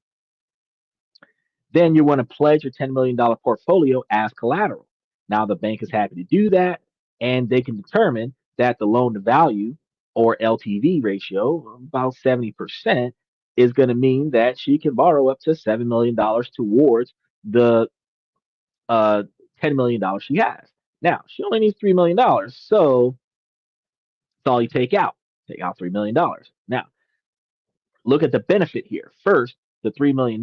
Then you want to pledge your $10 million portfolio as collateral. Now the bank is happy to do that, and they can determine that the loan to value or LTV ratio, about 70%, is going to mean that she can borrow up to $7 million towards the uh, $10 million she has. Now, she only needs $3 million, so that's all you take out. Take out $3 million. Now, look at the benefit here. First, the $3 million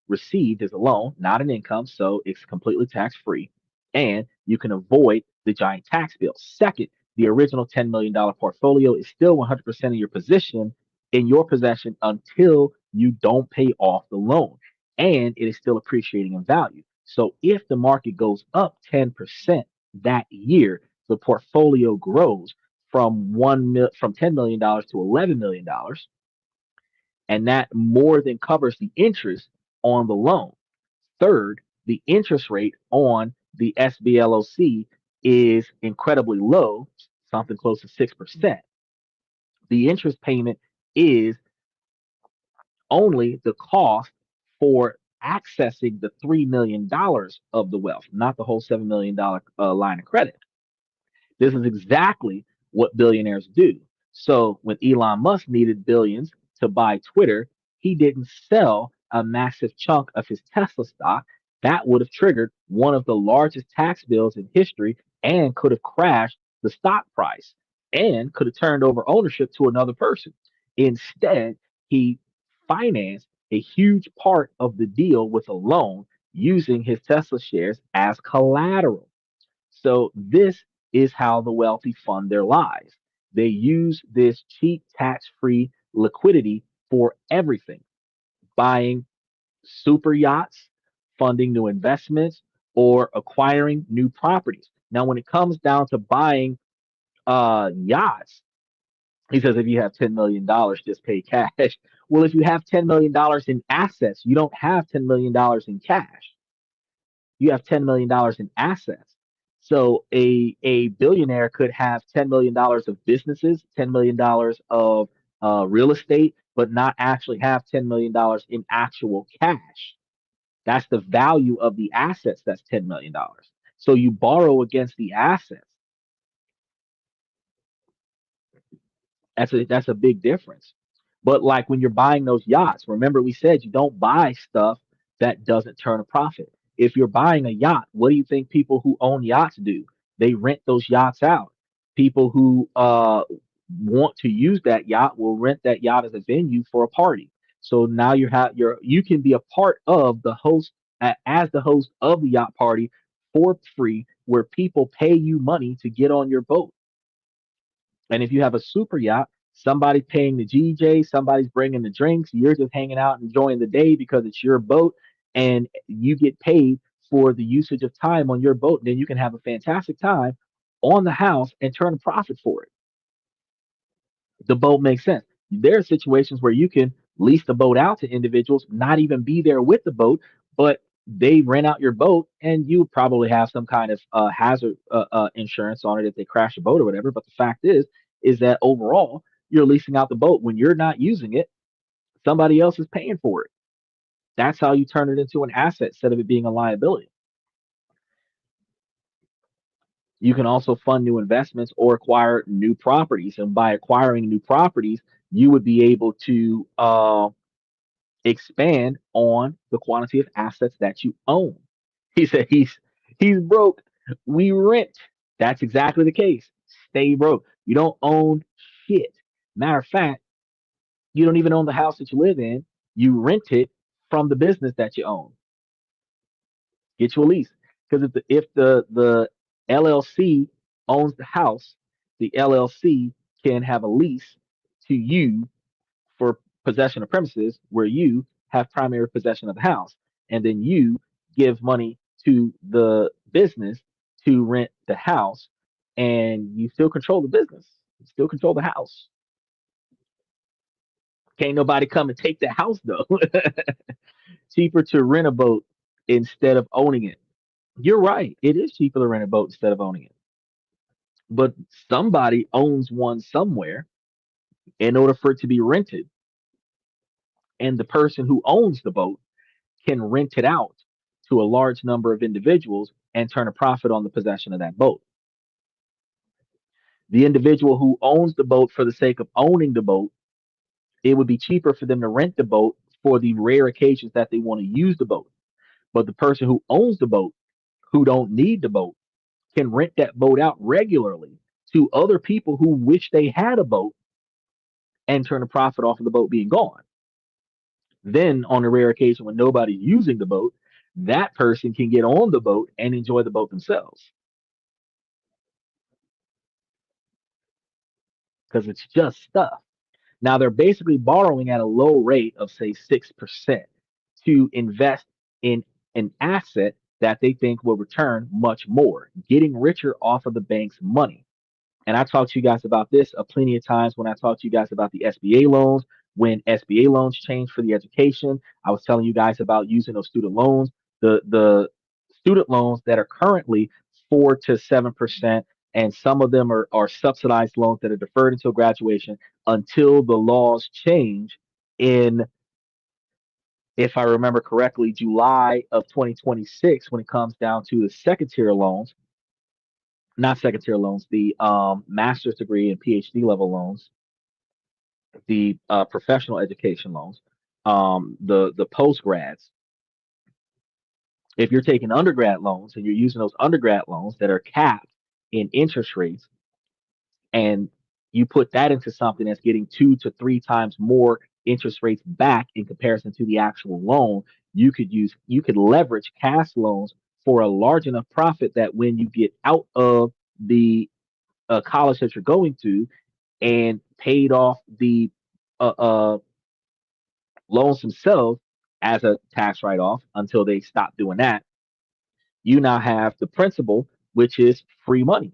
received is a loan, not an income, so it's completely tax free, and you can avoid the giant tax bill. Second, the original $10 million portfolio is still 100% of your position in your possession until you don't pay off the loan, and it is still appreciating in value. So if the market goes up 10% that year, the portfolio grows from $10 million to $11 million, and that more than covers the interest on the loan. Third, the interest rate on the SBLOC is incredibly low, something close to 6%. The interest payment is only the cost for accessing the $3 million of the wealth, not the whole $7 million line of credit. This is exactly what billionaires do. So when Elon Musk needed billions to buy Twitter, he didn't sell a massive chunk of his Tesla stock. That would have triggered one of the largest tax bills in history and could have crashed the stock price and could have turned over ownership to another person. Instead, he financed a huge part of the deal with a loan using his Tesla shares as collateral. So this is how the wealthy fund their lives. They use this cheap tax-free liquidity for everything, buying super yachts, funding new investments, or acquiring new properties. Now, when it comes down to buying Yachts. He says if you have $10 million, just pay cash. Well, if you have $10 million in assets, you don't have $10 million in cash. You have $10 million in assets. So a billionaire could have $10 million of businesses, $10 million of real estate, but not actually have $10 million in actual cash. That's the value of the assets. That's $10 million. So you borrow against the assets. That's a big difference. But like when you're buying those yachts, remember we said you don't buy stuff that doesn't turn a profit. If you're buying a yacht, what do you think people who own yachts do? They rent those yachts out. People who want to use that yacht will rent that yacht as a venue for a party. So now you can be a part of the host, as the host of the yacht party for free, where people pay you money to get on your boat. And if you have a super yacht, somebody's paying the GJ, somebody's bringing the drinks, you're just hanging out enjoying the day because it's your boat, and you get paid for the usage of time on your boat. Then you can have a fantastic time on the house and turn a profit for it. The boat makes sense. There are situations where you can lease the boat out to individuals, not even be there with the boat, but they rent out your boat, and you probably have some kind of hazard insurance on it if they crash a boat or whatever. But the fact is that overall, you're leasing out the boat. When you're not using it, somebody else is paying for it. That's how you turn it into an asset instead of it being a liability. You can also fund new investments or acquire new properties. And by acquiring new properties, you would be able to expand on the quantity of assets that you own. He said he's broke. We rent. That's exactly the case. Stay broke. You don't own shit. Matter of fact, you don't even own the house that you live in. You rent it from the business that you own. Get you a lease. Because if the LLC owns the house, the LLC can have a lease to you for possession of premises where you have primary possession of the house. And then you give money to the business to rent the house, and you still control the business. You still control the house. Can't nobody come and take the house though. Cheaper to rent a boat instead of owning it. You're right. It is cheaper to rent a boat instead of owning it. But somebody owns one somewhere in order for it to be rented. And the person who owns the boat can rent it out to a large number of individuals and turn a profit on the possession of that boat. The individual who owns the boat for the sake of owning the boat, it would be cheaper for them to rent the boat for the rare occasions that they want to use the boat. But the person who owns the boat, who don't need the boat, can rent that boat out regularly to other people who wish they had a boat and turn a profit off of the boat being gone. Then, on a rare occasion when nobody's using the boat, that person can get on the boat and enjoy the boat themselves because it's just stuff. Now, they're basically borrowing at a low rate of, say, 6% to invest in an asset that they think will return much more, getting richer off of the bank's money. And I talked to you guys about this a plenty of times when I talked to you guys about the SBA loans. When SBA loans changed for the education, I was telling you guys about using those student loans. The student loans that are currently 4 to 7%, and some of them are subsidized loans that are deferred until graduation until the laws change in, if I remember correctly, July of 2026 when it comes down to the second tier loans, not second tier loans, the master's degree and PhD level loans, the professional education loans, the post grads. If you're taking undergrad loans and you're using those undergrad loans that are capped in interest rates, and you put that into something that's getting 2 to 3 times more interest rates back in comparison to the actual loan, you could leverage cash loans for a large enough profit that when you get out of the college that you're going to and paid off the uh, uh, loans themselves as a tax write off until they stop doing that, you now have the principal, which is free money.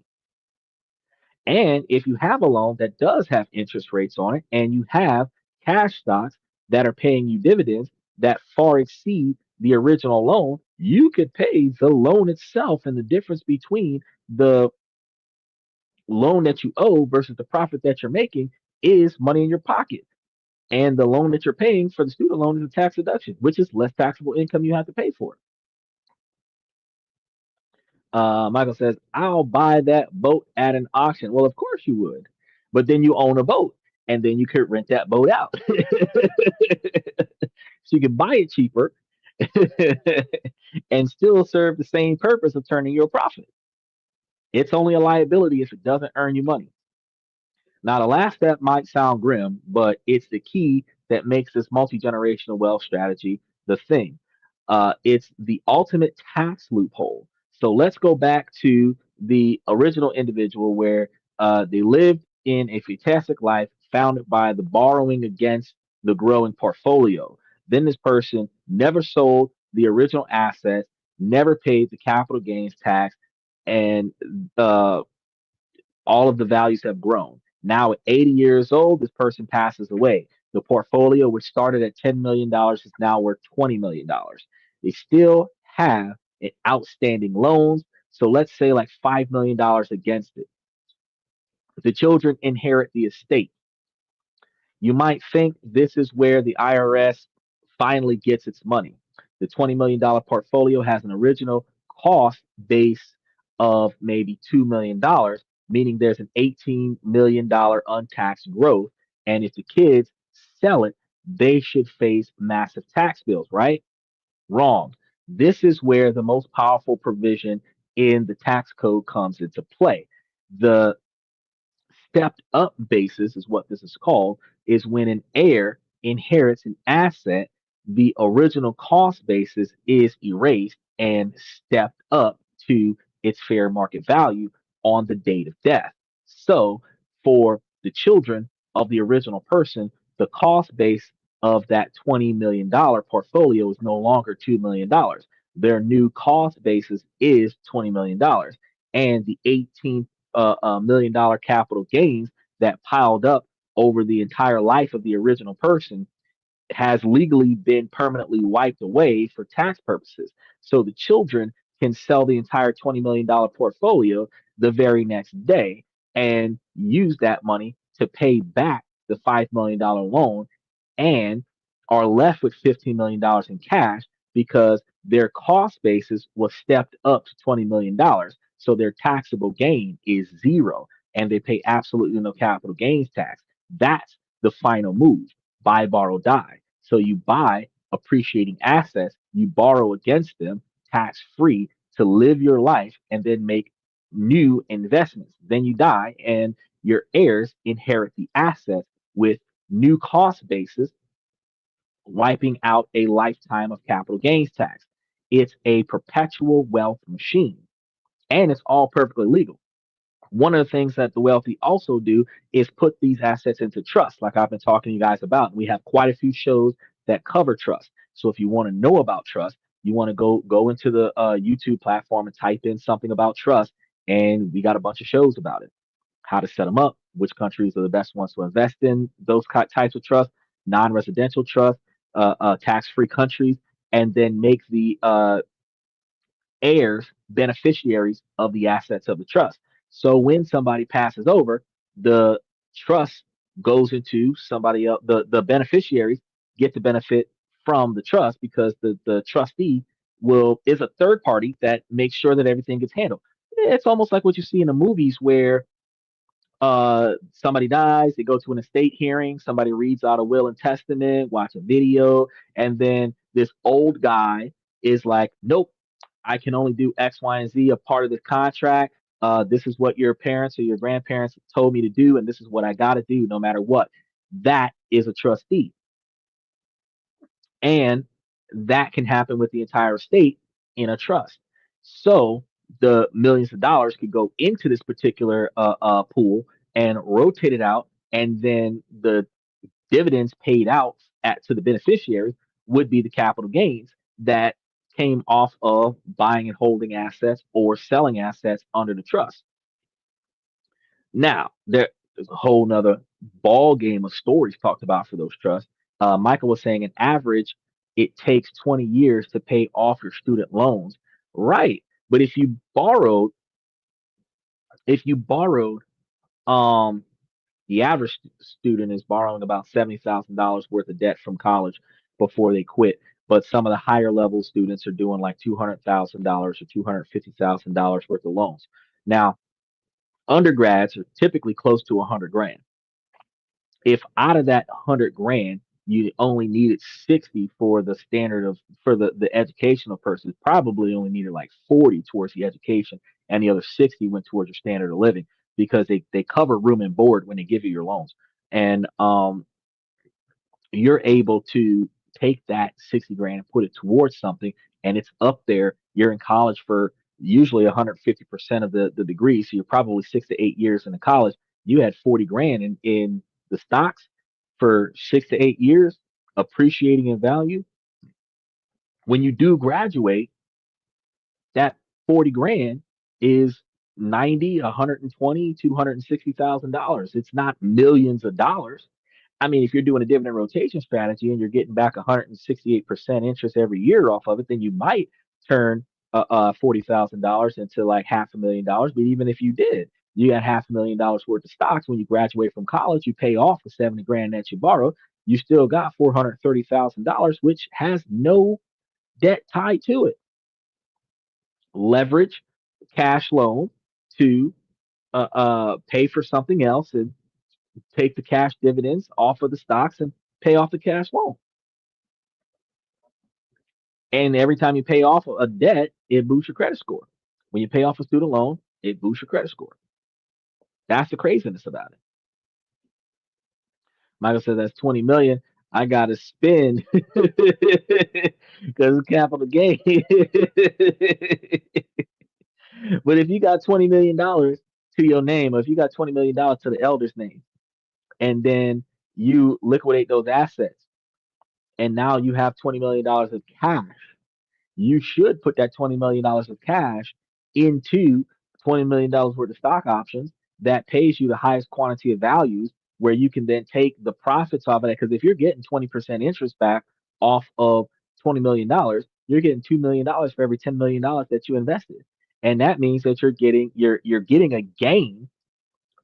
And if you have a loan that does have interest rates on it and you have cash stocks that are paying you dividends that far exceed the original loan, you could pay the loan itself, and the difference between the loan that you owe versus the profit that you're making is money in your pocket. And the loan that you're paying for the student loan is a tax deduction, which is less taxable income you have to pay for. Michael says, I'll buy that boat at an auction. Well, of course you would. But then you own a boat and then you could rent that boat out. So you can buy it cheaper and still serve the same purpose of turning you a profit. It's only a liability if it doesn't earn you money. Now, the last step might sound grim, but it's the key that makes this multi generational wealth strategy the thing. It's the ultimate tax loophole. So let's go back to the original individual where they lived in a fantastic life founded by the borrowing against the growing portfolio. Then this person never sold the original assets, never paid the capital gains tax, and uh, all of the values have grown. Now, at 80 years old, this person passes away. The portfolio, which started at $10 million, is now worth $20 million. They still have an outstanding loans. So let's say like $5 million against it. The children inherit the estate. You might think this is where the IRS finally gets its money. The $20 million portfolio has an original cost base of maybe $2 million, meaning there's an $18 million untaxed growth. And if the kids sell it, they should face massive tax bills, right? Wrong. This is where the most powerful provision in the tax code comes into play. The stepped up basis is what this is called, is when an heir inherits an asset, the original cost basis is erased and stepped up to its fair market value on the date of death. So for the children of the original person, the cost base of that $20 million portfolio is no longer $2 million. Their new cost basis is $20 million. And the 18 million dollar capital gains that piled up over the entire life of the original person has legally been permanently wiped away for tax purposes. So the children can sell the entire $20 million portfolio the very next day and use that money to pay back the $5 million loan and are left with $15 million in cash because their cost basis was stepped up to $20 million. So their taxable gain is zero and they pay absolutely no capital gains tax. That's the final move: buy, borrow, die. So you buy appreciating assets, you borrow against them tax free to live your life and then make new investments. Then you die and your heirs inherit the assets with new cost basis, wiping out a lifetime of capital gains tax. It's a perpetual wealth machine and it's all perfectly legal. One of the things that the wealthy also do is put these assets into trust, like I've been talking to you guys about. We have quite a few shows that cover trust. So if you want to know about trust, you want to go into the YouTube platform and type in something about trust, and we got a bunch of shows about it. How to set them up, which countries are the best ones to invest in those types of trust, non-residential trust, tax-free countries, and then make the heirs beneficiaries of the assets of the trust. So when somebody passes over, the trust goes into somebody else. The beneficiaries get the benefit from the trust because the trustee will is a third party that makes sure that everything gets handled. It's almost like what you see in the movies where somebody dies, they go to an estate hearing, somebody reads out a will and testament, watch a video, and then this old guy is like, nope, I can only do X, Y, and Z a part of the contract. This is what your parents or your grandparents told me to do, and this is what I got to do no matter what. That is a trustee. And that can happen with the entire estate in a trust. So the millions of dollars could go into this particular pool and rotate it out, and then the dividends paid out to the beneficiaries would be the capital gains that came off of buying and holding assets or selling assets under the trust. Now, there's a whole nother ball game of stories talked about for those trusts. Michael was saying an average, it takes 20 years to pay off your student loans. Right. But if you borrowed, um, the average student is borrowing about $70,000 worth of debt from college before they quit. But some of the higher level students are doing like $200,000 or $250,000 worth of loans. Now, undergrads are typically close to 100 grand. If out of that 100 grand you only needed 60 for the standard of for the educational person, probably only needed like 40 towards the education, and the other 60 went towards your standard of living because they cover room and board when they give you your loans. And you're able to take that 60 grand and put it towards something, and it's up there. You're in college for usually 150% of the degree, so you're probably 6 to 8 years in the college. You had 40 grand in the stocks for 6 to 8 years, appreciating in value. When you do graduate, that 40 grand is 90, 120, $260,000. It's not millions of dollars. I mean, if you're doing a dividend rotation strategy and you're getting back 168% interest every year off of it, then you might turn $40,000 into like $500,000. But even if you did, you got $500,000 worth of stocks when you graduate from college, you pay off the 70 grand that you borrowed, you still got $430,000, which has no debt tied to it. Leverage cash loan to pay for something else and take the cash dividends off of the stocks and pay off the cash loan. And every time you pay off a debt, it boosts your credit score. When you pay off a student loan, it boosts your credit score. That's the craziness about it. Michael says that's 20 million. I gotta spend because it's capital gain. But if you got $20 million to your name, or if you got $20 million to the elder's name, and then you liquidate those assets, and now you have $20 million of cash, you should put that $20 million of cash into $20 million worth of stock options that pays you the highest quantity of values, where you can then take the profits off of that. Because if you're getting 20% interest back off of $20 million, you're getting $2 million for every $10 million that you invested. And that means that you're getting a gain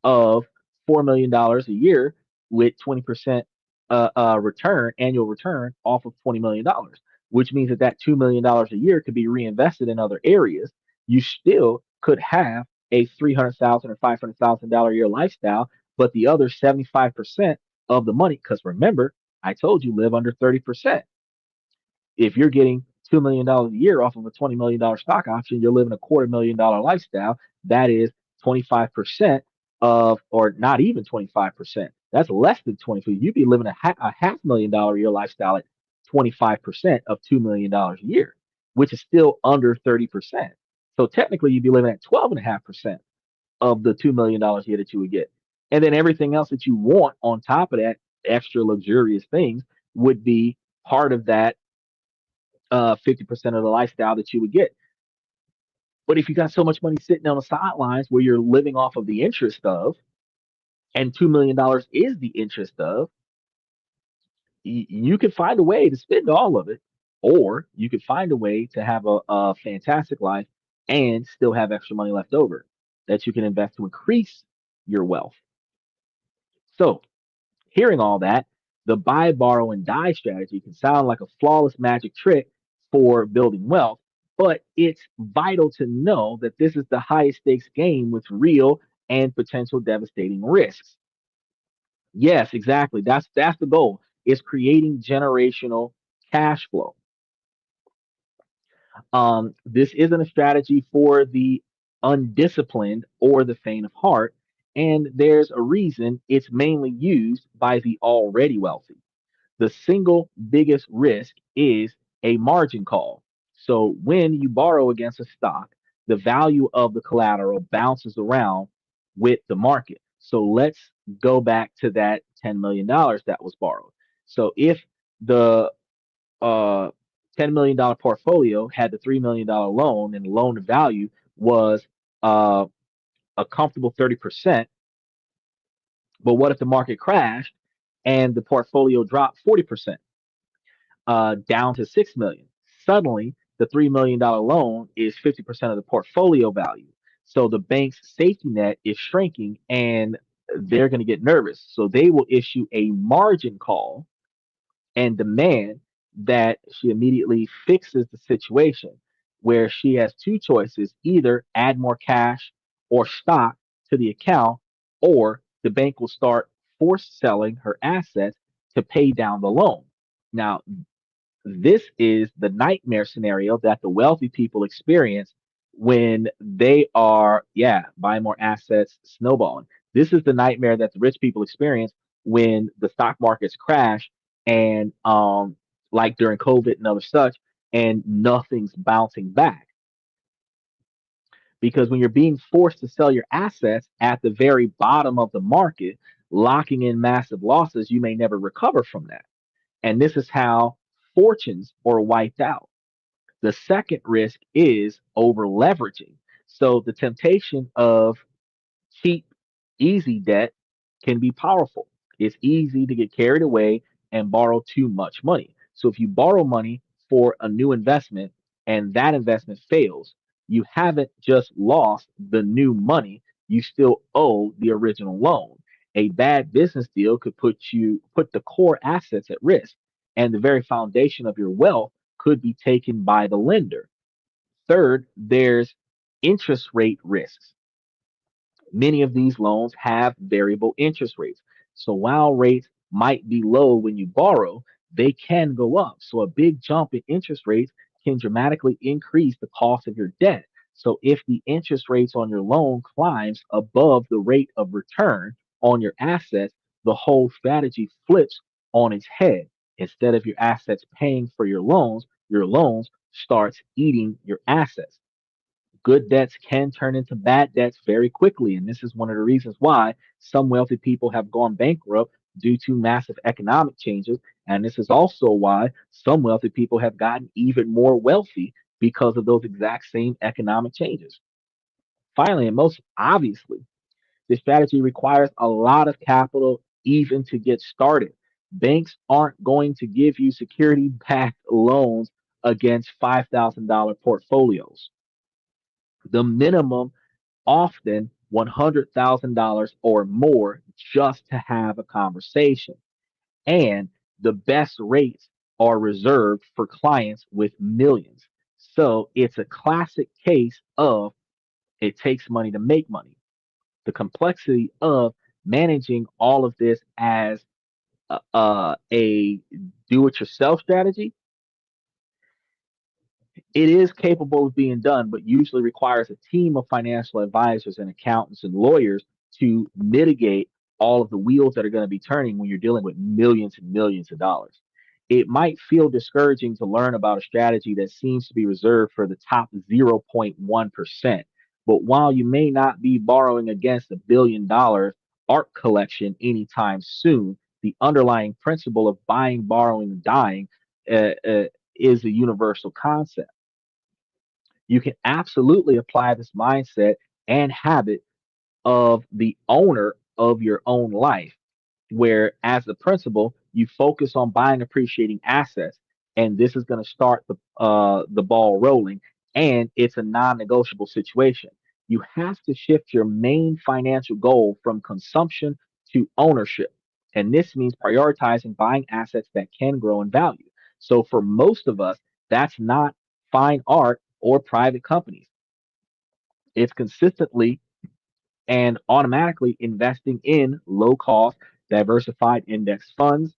of $4 million a year with 20% annual return off of $20 million, which means that that $2 million a year could be reinvested in other areas. You still could have a $300,000 or $500,000 a year lifestyle, but the other 75% of the money, because remember, I told you live under 30%. If you're getting $2 million a year off of a $20 million stock option, you're living a $250,000 lifestyle. That is 25% of, or not even 25%. That's less than 20. You'd be living a $500,000 a year lifestyle at 25% of $2 million a year, which is still under 30%. So technically, you'd be living at 12.5% of the $2 million a year that you would get. And then everything else that you want on top of that, extra luxurious things, would be part of that 50% of the lifestyle that you would get. But if you got so much money sitting on the sidelines where you're living off of the interest of, and $2 million is the interest of, you could find a way to spend all of it, or you could find a way to have a fantastic life and still have extra money left over that you can invest to increase your wealth. So, hearing all that, the buy, borrow, and die strategy can sound like a flawless magic trick for building wealth, but it's vital to know that this is the highest stakes game with real and potential devastating risks. Yes, exactly. That's the goal. Is creating generational cash flow. This isn't a strategy for the undisciplined or the faint of heart, and there's a reason it's mainly used by the already wealthy. The single biggest risk is a margin call. So when you borrow against a stock, the value of the collateral bounces around with the market. So let's go back to that $10 million that was borrowed. So if the $10 million portfolio had the $3 million loan, and the loan to value was uh, a comfortable 30%, But what if the market crashed and the portfolio dropped 40%, down to 6 million? Suddenly, the $3 million loan is 50% of the portfolio value. So the bank's safety net is shrinking and they're going to get nervous. So they will issue a margin call and demand that she immediately fixes the situation, where she has two choices: either add more cash or stock to the account, or the bank will start force selling her assets to pay down the loan. Now, this is the nightmare scenario that the wealthy people experience when they are, yeah, buying more assets, snowballing. This is the nightmare that the rich people experience when the stock markets crash and, like during COVID and other such, and nothing's bouncing back. Because when you're being forced to sell your assets at the very bottom of the market, locking in massive losses, you may never recover from that. And this is how fortunes are wiped out. The second risk is over leveraging. So the temptation of cheap, easy debt can be powerful. It's easy to get carried away and borrow too much money. So if you borrow money for a new investment and that investment fails, you haven't just lost the new money, you still owe the original loan. A bad business deal could put the core assets at risk, and the very foundation of your wealth could be taken by the lender. Third, there's interest rate risks. Many of these loans have variable interest rates. So while rates might be low when you borrow, they can go up. So a big jump in interest rates can dramatically increase the cost of your debt. So if the interest rates on your loan climbs above the rate of return on your assets, the whole strategy flips on its head. Instead of your assets paying for your loans starts eating your assets. Good debts can turn into bad debts very quickly. And this is one of the reasons why some wealthy people have gone bankrupt due to massive economic changes. And this is also why some wealthy people have gotten even more wealthy because of those exact same economic changes. Finally, and most obviously, this strategy requires a lot of capital even to get started. Banks aren't going to give you security backed loans against $5,000 portfolios. The minimum often $100,000 or more just to have a conversation. And the best rates are reserved for clients with millions. So it's a classic case of it takes money to make money. The complexity of managing all of this as a do it yourself strategy, it is capable of being done, but usually requires a team of financial advisors and accountants and lawyers to mitigate all of the wheels that are going to be turning when you're dealing with millions and millions of dollars. It might feel discouraging to learn about a strategy that seems to be reserved for the top 0.1%. But while you may not be borrowing against $1 billion art collection anytime soon, the underlying principle of buying, borrowing, and dying is a universal concept. You can absolutely apply this mindset and habit of the owner of your own life, where as the principal, you focus on buying appreciating assets, and this is going to start the ball rolling, and it's a non-negotiable situation. You have to shift your main financial goal from consumption to ownership, and this means prioritizing buying assets that can grow in value. So for most of us, that's not fine art or private companies. It's consistently and automatically investing in low cost, diversified index funds.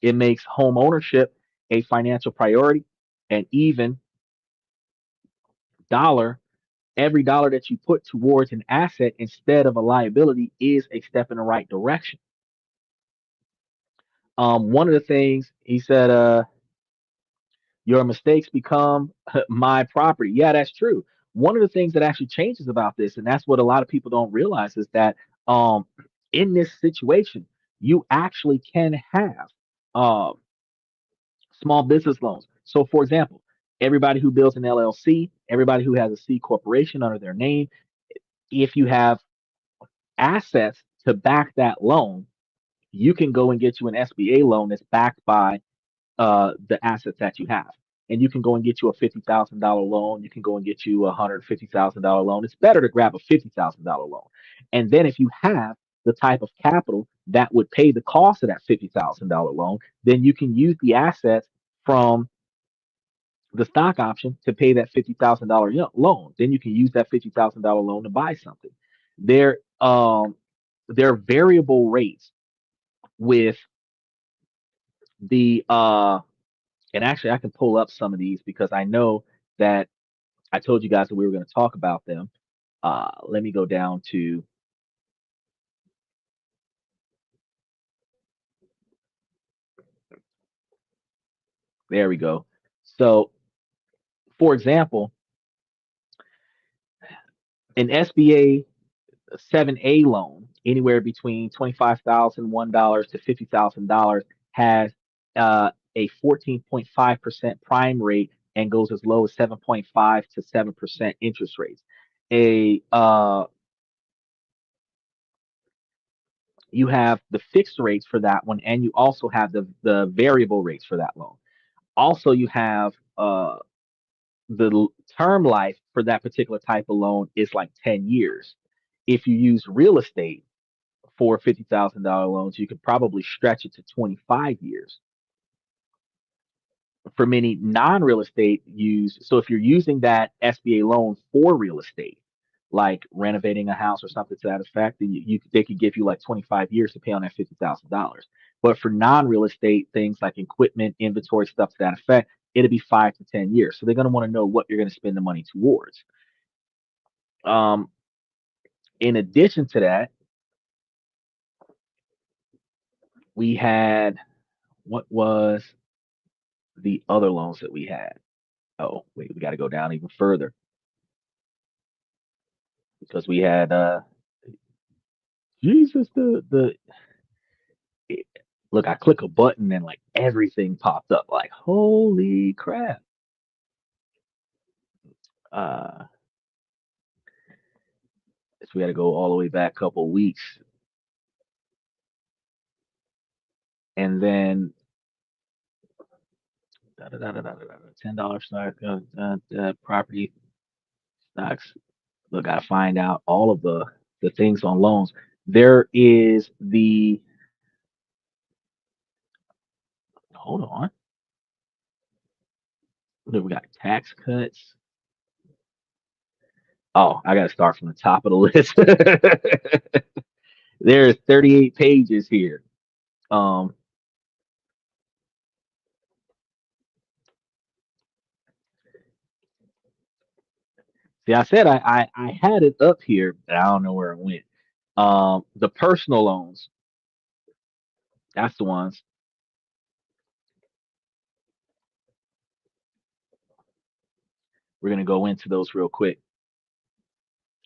It makes home ownership a financial priority, and even dollar, every dollar that you put towards an asset instead of a liability is a step in the right direction. One of the things he said, your mistakes become my property. Yeah, that's true. One of the things that actually changes about this, and that's what a lot of people don't realize, is that um, in this situation, you actually can have um, small business loans. So, for example, everybody who builds an LLC, everybody who has a C corporation under their name, if you have assets to back that loan, you can go and get you an SBA loan that's backed by the assets that you have. And you can go and get you a $50,000 loan. You can go and get you a $150,000 loan. It's better to grab a $50,000 loan. And then if you have the type of capital that would pay the cost of that $50,000 loan, then you can use the assets from the stock option to pay that $50,000 loan. Then you can use that $50,000 loan to buy something. There, there are variable rates with the and actually I can pull up some of these because I know that I told you guys that we were going to talk about them. Let me go down to, there we go. So, for example, an SBA 7A loan, anywhere between $25,001 to $50,000, has a 14.5% prime rate and goes as low as 7.5 to 7% interest rates. A You have the fixed rates for that one, and you also have the variable rates for that loan. Also, you have the term life for that particular type of loan is like 10 years. If you use real estate for $50,000 loans, you could probably stretch it to 25 years. For many non-real estate use, so if you're using that SBA loan for real estate, like renovating a house or something to that effect, then they could give you like 25 years to pay on that $50,000. But for non-real estate things like equipment, inventory, stuff to that effect, it'll be 5 to 10 years. So they're going to want to know what you're going to spend the money towards. Um, in addition to that, we had, what was the other loans that we had? Oh, wait, we got to go down even further because we had Jesus the look. I click a button and like everything popped up. Like holy crap! So we got to go all the way back a couple weeks, and then $10 stock property stocks. Look, I find out all of the things on loans. There is the hold on. We got tax cuts. Oh, I got to start from the top of the list. There's 38 pages here. See, I said I had it up here, but I don't know where it went. The personal loans, that's the ones. We're gonna go into those real quick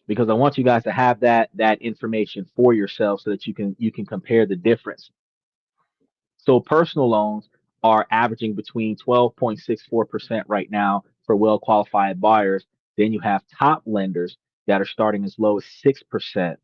because I want you guys to have that information for yourself so that you can compare the difference. So personal loans are averaging between 12.64% right now for well qualified buyers. Then you have top lenders that are starting as low as 6%,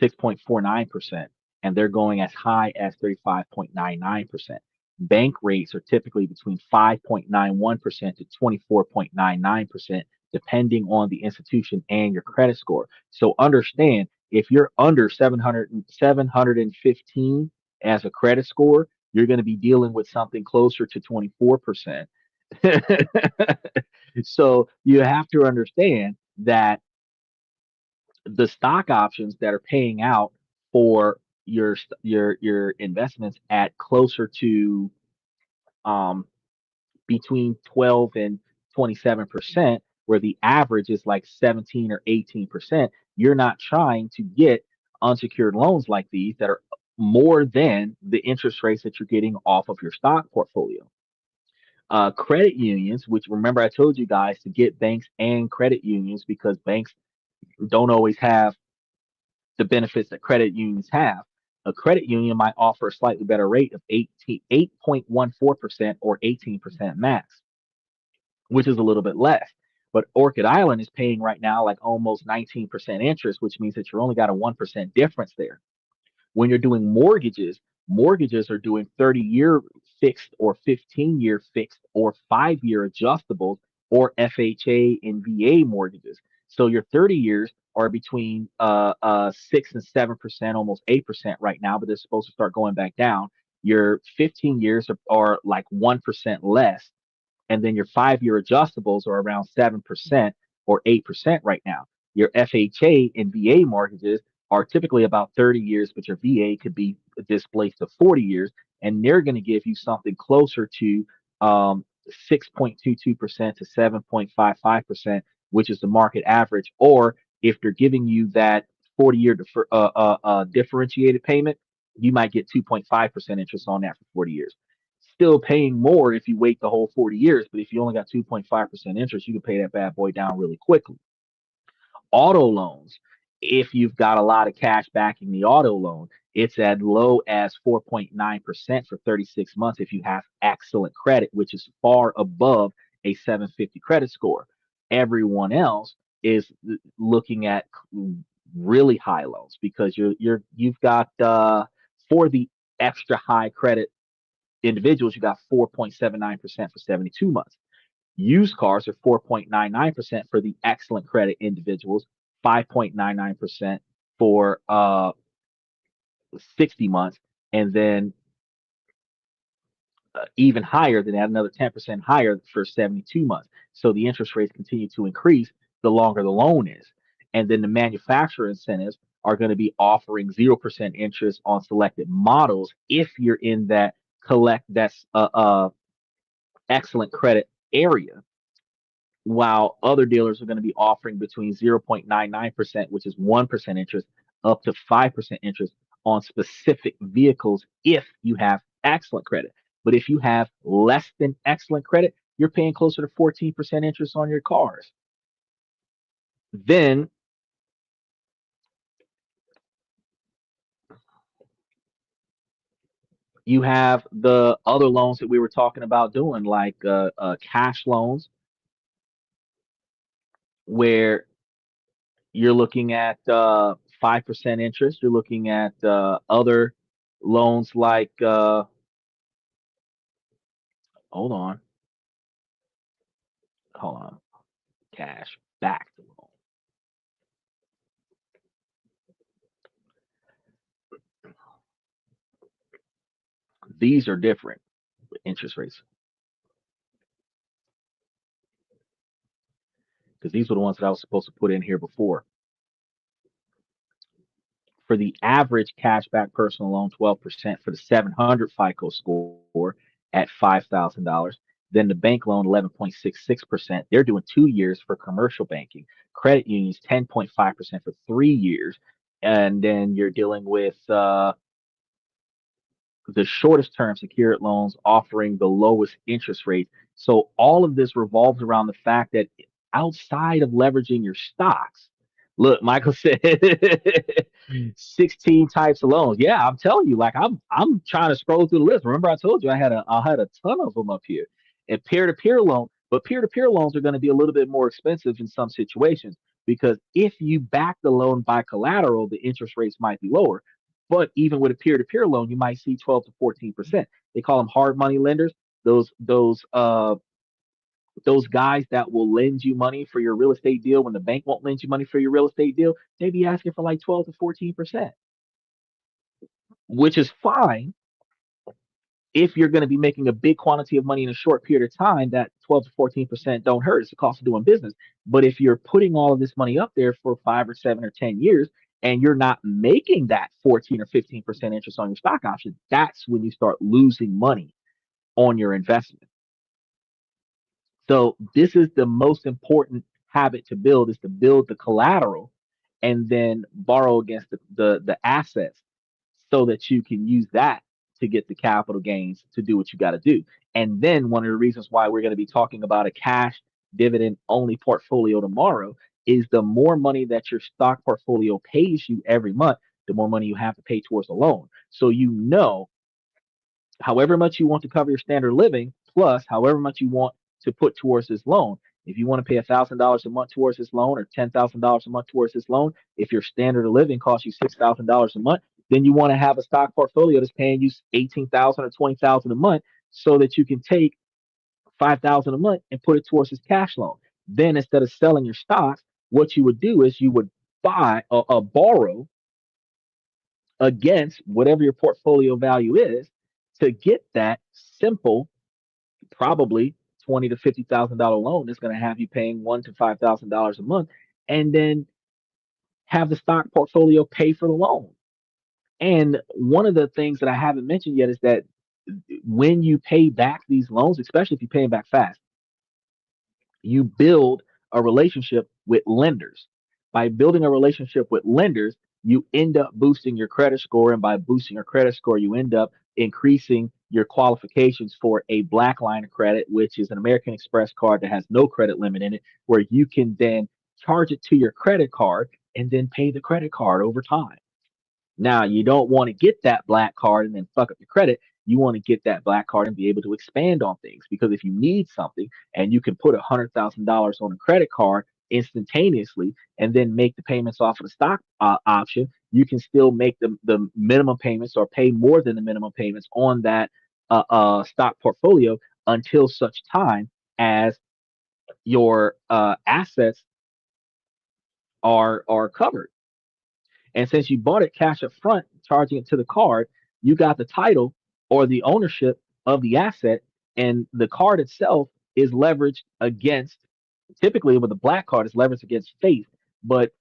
6.49%, and they're going as high as 35.99%. Bank rates are typically between 5.91% to 24.99%, depending on the institution and your credit score. So understand if you're under 715 as a credit score, you're going to be dealing with something closer to 24%. So you have to understand that the stock options that are paying out for your investments at closer to um, between 12 and 27%, where the average is like 17 or 18%, you're not trying to get unsecured loans like these that are more than the interest rates that you're getting off of your stock portfolio. Credit unions, which remember I told you guys to get banks and credit unions because banks don't always have the benefits that credit unions have. A credit union might offer a slightly better rate of 8.14% or 18% max, which is a little bit less. But Orchid Island is paying right now like almost 19% interest, which means that you're only got a 1% difference there. When you're doing mortgages are doing 30-year fixed or 15-year fixed or 5-year adjustables or FHA and VA mortgages. So your 30 years are between 6 and 7%, almost 8% right now, but they're supposed to start going back down. Your 15 years are like 1% less, and then your 5-year adjustables are around 7% or 8% right now. Your FHA and VA mortgages are typically about 30 years, but your VA could be displaced to 40 years, and they're going to give you something closer to 6.22% to 7.55%, which is the market average. Or if they're giving you that 40-year differentiated payment, you might get 2.5% interest on that for 40 years. Still paying more if you wait the whole 40 years, but if you only got 2.5% interest, you can pay that bad boy down really quickly. Auto loans, if you've got a lot of cash backing the auto loan, it's as low as 4.9% for 36 months if you have excellent credit, which is far above a 750 credit score. Everyone else is looking at really high loans because you've got for the extra high credit individuals, you got 4.79% for 72 months. Used cars are 4.99% for the excellent credit individuals, 5.99% for 60 months, and then even higher than that, another 10% higher for 72 months. So the interest rates continue to increase the longer the loan is. And then the manufacturer incentives are going to be offering 0% interest on selected models if you're in that that's excellent credit area, while other dealers are going to be offering between 0.99%, which is 1% interest, up to 5% interest on specific vehicles if you have excellent credit. But if you have less than excellent credit, you're paying closer to 14% interest on your cars. Then you have the other loans that we were talking about doing, like cash loans, where you're looking at 5% interest. You're looking at other loans like, hold on, hold on, cash back loan. These are different interest rates because these were the ones that I was supposed to put in here before. For the average cashback personal loan, 12% for the 700 FICO score at $5,000. Then the bank loan, 11.66%. They're doing 2 years for commercial banking. Credit unions, 10.5% for 3 years. And then you're dealing with the shortest term secured loans offering the lowest interest rate. So all of this revolves around the fact that outside of leveraging your stocks, look, Michael said 16 types of loans. Yeah, I'm telling you, like I'm trying to scroll through the list. Remember, I told you I had a ton of them up here. And peer-to-peer loan, but peer-to-peer loans are going to be a little bit more expensive in some situations because if you back the loan by collateral, the interest rates might be lower. But even with a peer-to-peer loan, you might see 12 to 14%. They call them hard money lenders. Those guys that will lend you money for your real estate deal when the bank won't lend you money for your real estate deal, they be asking for like 12 to 14%, which is fine if you're going to be making a big quantity of money in a short period of time. That 12 to 14% don't hurt. It's the cost of doing business. But if you're putting all of this money up there for 5 or 7 or 10 years and you're not making that 14 or 15% interest on your stock option, that's when you start losing money on your investment. So this is the most important habit to build, is to build the collateral and then borrow against the assets so that you can use that to get the capital gains to do what you got to do. And then one of the reasons why we're going to be talking about a cash dividend only portfolio tomorrow is the more money that your stock portfolio pays you every month, the more money you have to pay towards the loan. So you know, however much you want to cover your standard living, plus however much you want to put towards this loan. If you want to pay $1,000 a month towards this loan or $10,000 a month towards this loan, if your standard of living costs you $6,000 a month, then you want to have a stock portfolio that's paying you 18,000 or 20,000 a month so that you can take 5,000 a month and put it towards his cash loan. Then instead of selling your stocks, what you would do is you would buy or borrow against whatever your portfolio value is to get that simple, probably 20 to $50,000 loan that's going to have you paying $1,000 to $5,000 a month, and then have the stock portfolio pay for the loan. And one of the things that I haven't mentioned yet is that when you pay back these loans, especially if you pay them back fast, you build a relationship with lenders. By building a relationship with lenders, you end up boosting your credit score. And by boosting your credit score, you end up increasing your qualifications for a black line of credit, which is an American Express card that has no credit limit in it, where you can then charge it to your credit card and then pay the credit card over time. Now, you don't want to get that black card and then fuck up your credit. You want to get that black card and be able to expand on things, because if you need something and you can put $100,000 on a credit card instantaneously and then make the payments off of the stock option, you can still make the minimum payments or pay more than the minimum payments on that stock portfolio until such time as your assets are covered. And since you bought it cash up front, charging it to the card, you got the title or the ownership of the asset, and the card itself is leveraged against, typically with a black card, is leveraged against faith. But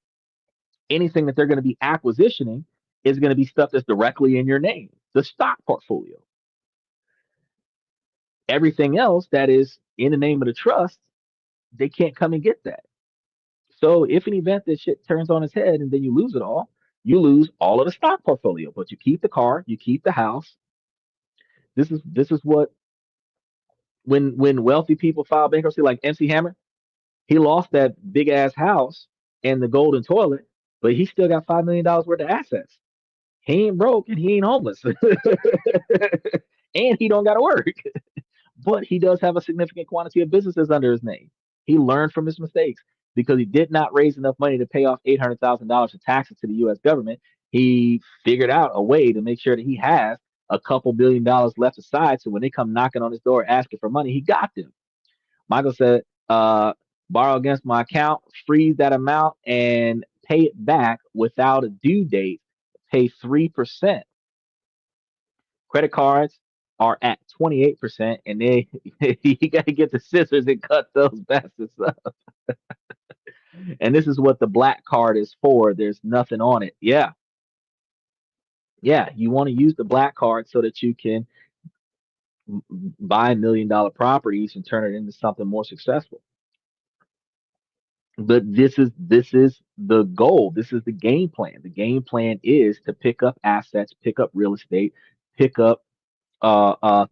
anything that they're going to be acquisitioning is going to be stuff that's directly in your name, the stock portfolio. Everything else that is in the name of the trust, they can't come and get that. So if an event that shit turns on its head and then you lose it all, you lose all of the stock portfolio, but you keep the car, you keep the house. This is what, when wealthy people file bankruptcy, like MC Hammer, he lost that big ass house and the golden toilet, but he still got $5 million worth of assets. He ain't broke and he ain't homeless, and he don't got to work. But he does have a significant quantity of businesses under his name. He learned from his mistakes because he did not raise enough money to pay off $800,000 of taxes to the U.S. government. He figured out a way to make sure that he has a couple $1 billion left aside, so when they come knocking on his door asking for money, he got them. Michael said, borrow against my account, freeze that amount, and pay it back without a due date. Pay 3%. Credit cards are at 28%, and they you got to get the scissors and cut those bastards up. And this is what the black card is for. There's nothing on it. Yeah, yeah. You want to use the black card so that you can buy $1 million properties and turn it into something more successful. But this is the goal. This is the game plan. The game plan is to pick up assets, pick up real estate, pick up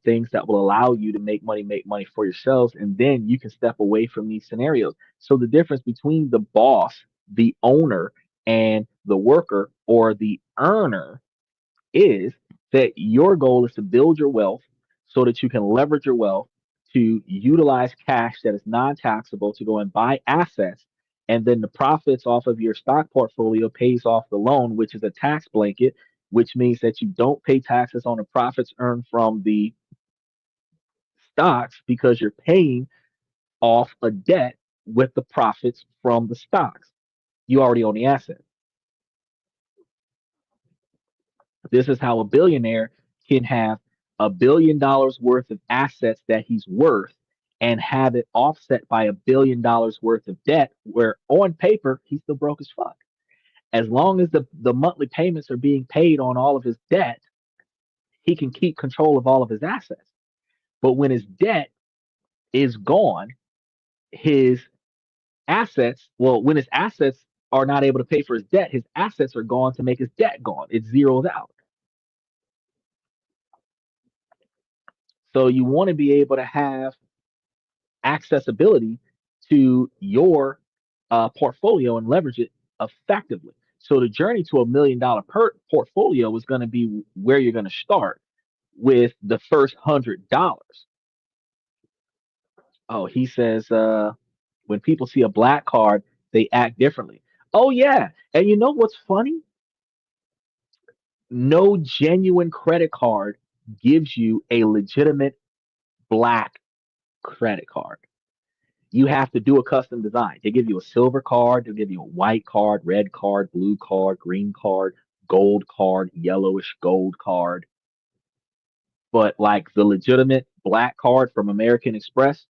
things that will allow you to make money for yourselves, and then you can step away from these scenarios. So the difference between the boss, the owner, and the worker or the earner is that your goal is to build your wealth so that you can leverage your wealth to utilize cash that is non-taxable to go and buy assets, and then the profits off of your stock portfolio pays off the loan, which is a tax blanket, which means that you don't pay taxes on the profits earned from the stocks because you're paying off a debt with the profits from the stocks. You already own the asset. This is how a billionaire can have $1 billion worth of assets that he's worth and have it offset by $1 billion worth of debt, where on paper he's still broke as fuck. As long as the monthly payments are being paid on all of his debt, he can keep control of all of his assets. But when his debt is gone, his when his assets are not able to pay for his assets are gone to make his debt gone. It zeroes out. So you want to be able to have accessibility to your portfolio and leverage it effectively. So the journey to $1 million per portfolio is going to be where you're going to start with the first $100. Oh, he says, when people see a black card, they act differently. Oh yeah, and you know what's funny? No genuine credit card gives you a legitimate black credit card. You have to do a custom design. They give you a silver card, they'll give you a white card, red card, blue card, green card, gold card, yellowish gold card. But like the legitimate black card from American Express,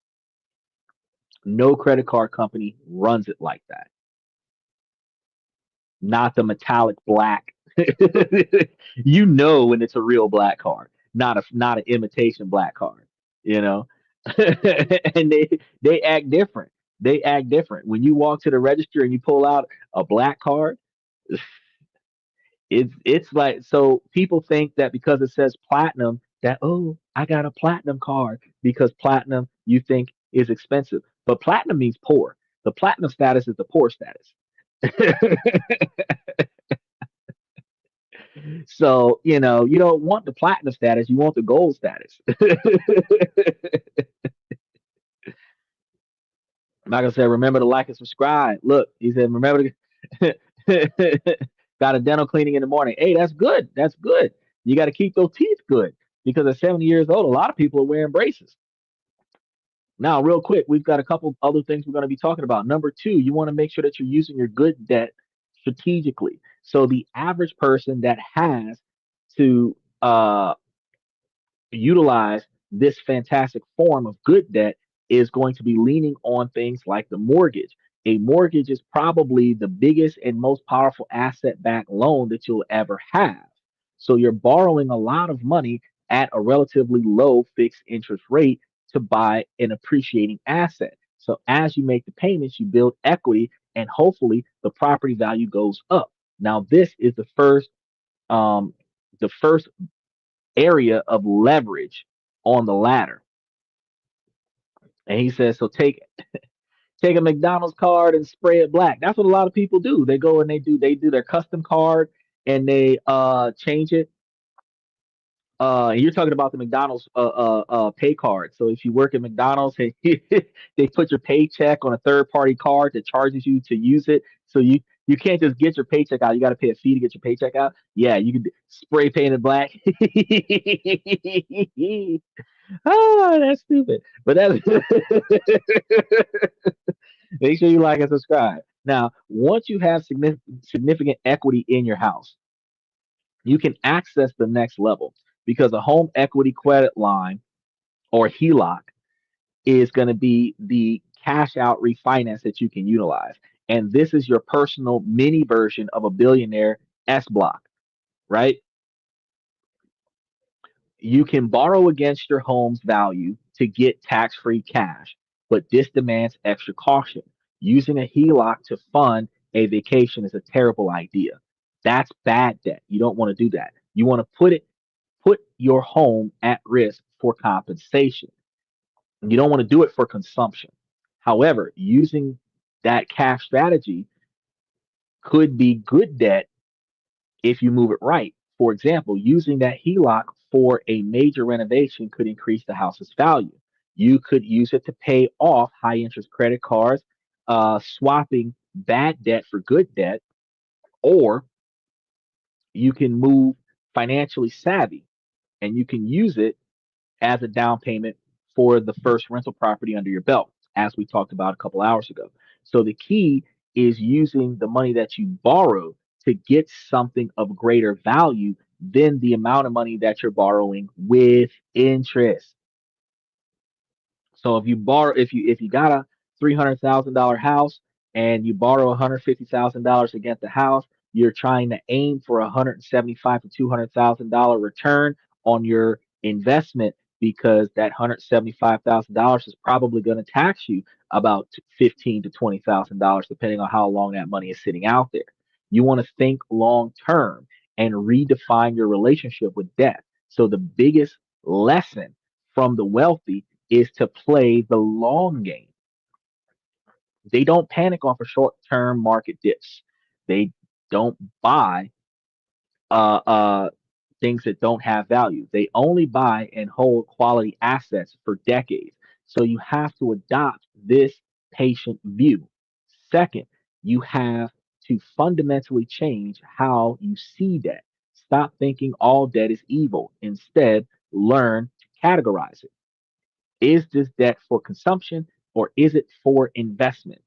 no credit card company runs it like that. Not the metallic black. You know when it's a real black card, not an imitation black card, you know. And they act different. They act different. When you walk to the register and you pull out a black card, it's like, so people think that because it says platinum that, oh, I got a platinum card, because platinum you think is expensive. But platinum means poor. The platinum status is the poor status. So, you don't want the platinum status, you want the gold status. Michael said, remember to like and subscribe. Look, he said, remember to got a dental cleaning in the morning. Hey, that's good. That's good. You got to keep those teeth good, because at 70 years old, a lot of people are wearing braces. Now, real quick, we've got a couple other things we're going to be talking about. Number two, you want to make sure that you're using your good debt strategically. So the average person that has to utilize this fantastic form of good debt is going to be leaning on things like the mortgage. A mortgage is probably the biggest and most powerful asset backed loan that you'll ever have. So you're borrowing a lot of money at a relatively low fixed interest rate to buy an appreciating asset. So as you make the payments, you build equity, and hopefully the property value goes up. Now, this is um, the first area of leverage on the ladder. And he says, so take a McDonald's card and spray it black. That's what a lot of people do. They go and they do their custom card, and they change it. And you're talking about the McDonald's pay card. So if you work at McDonald's and they put your paycheck on a third party card that charges you to use it, so you can't just get your paycheck out. You got to pay a fee to get your paycheck out. Yeah, you can spray paint it black. Oh, that's stupid. But that's make sure you like and subscribe. Now, once you have significant equity in your house, you can access the next level, because a home equity credit line, or HELOC, is going to be the cash out refinance that you can utilize. And this is your personal mini version of a billionaire S block, right? You can borrow against your home's value to get tax free cash, but this demands extra caution. Using a HELOC to fund a vacation is a terrible idea. That's bad debt. You don't want to do that. You want to put your home at risk for compensation. You don't want to do it for consumption. However, using that cash strategy could be good debt if you move it right. For example, using that HELOC for a major renovation could increase the house's value. You could use it to pay off high interest credit cards, swapping bad debt for good debt, or you can move financially savvy and you can use it as a down payment for the first rental property under your belt, as we talked about a couple hours ago. So the key is using the money that you borrow to get something of greater value than the amount of money that you're borrowing with interest. So if you got a $300,000 house and you borrow $150,000 against the house, you're trying to aim for $175 to $200,000 return on your investment, because that $175,000 is probably going to tax you about $15 to $20,000 depending on how long that money is sitting out there. You want to think long term and redefine your relationship with debt. So the biggest lesson from the wealthy is to play the long game. They don't panic off of short term market dips. They don't buy uh, uh, things that don't have value. They only buy and hold quality assets for decades. So you have to adopt this patient view. Second, you have to fundamentally change how you see debt. Stop thinking all debt is evil. Instead, learn to categorize it. Is this debt for consumption or is it for investment?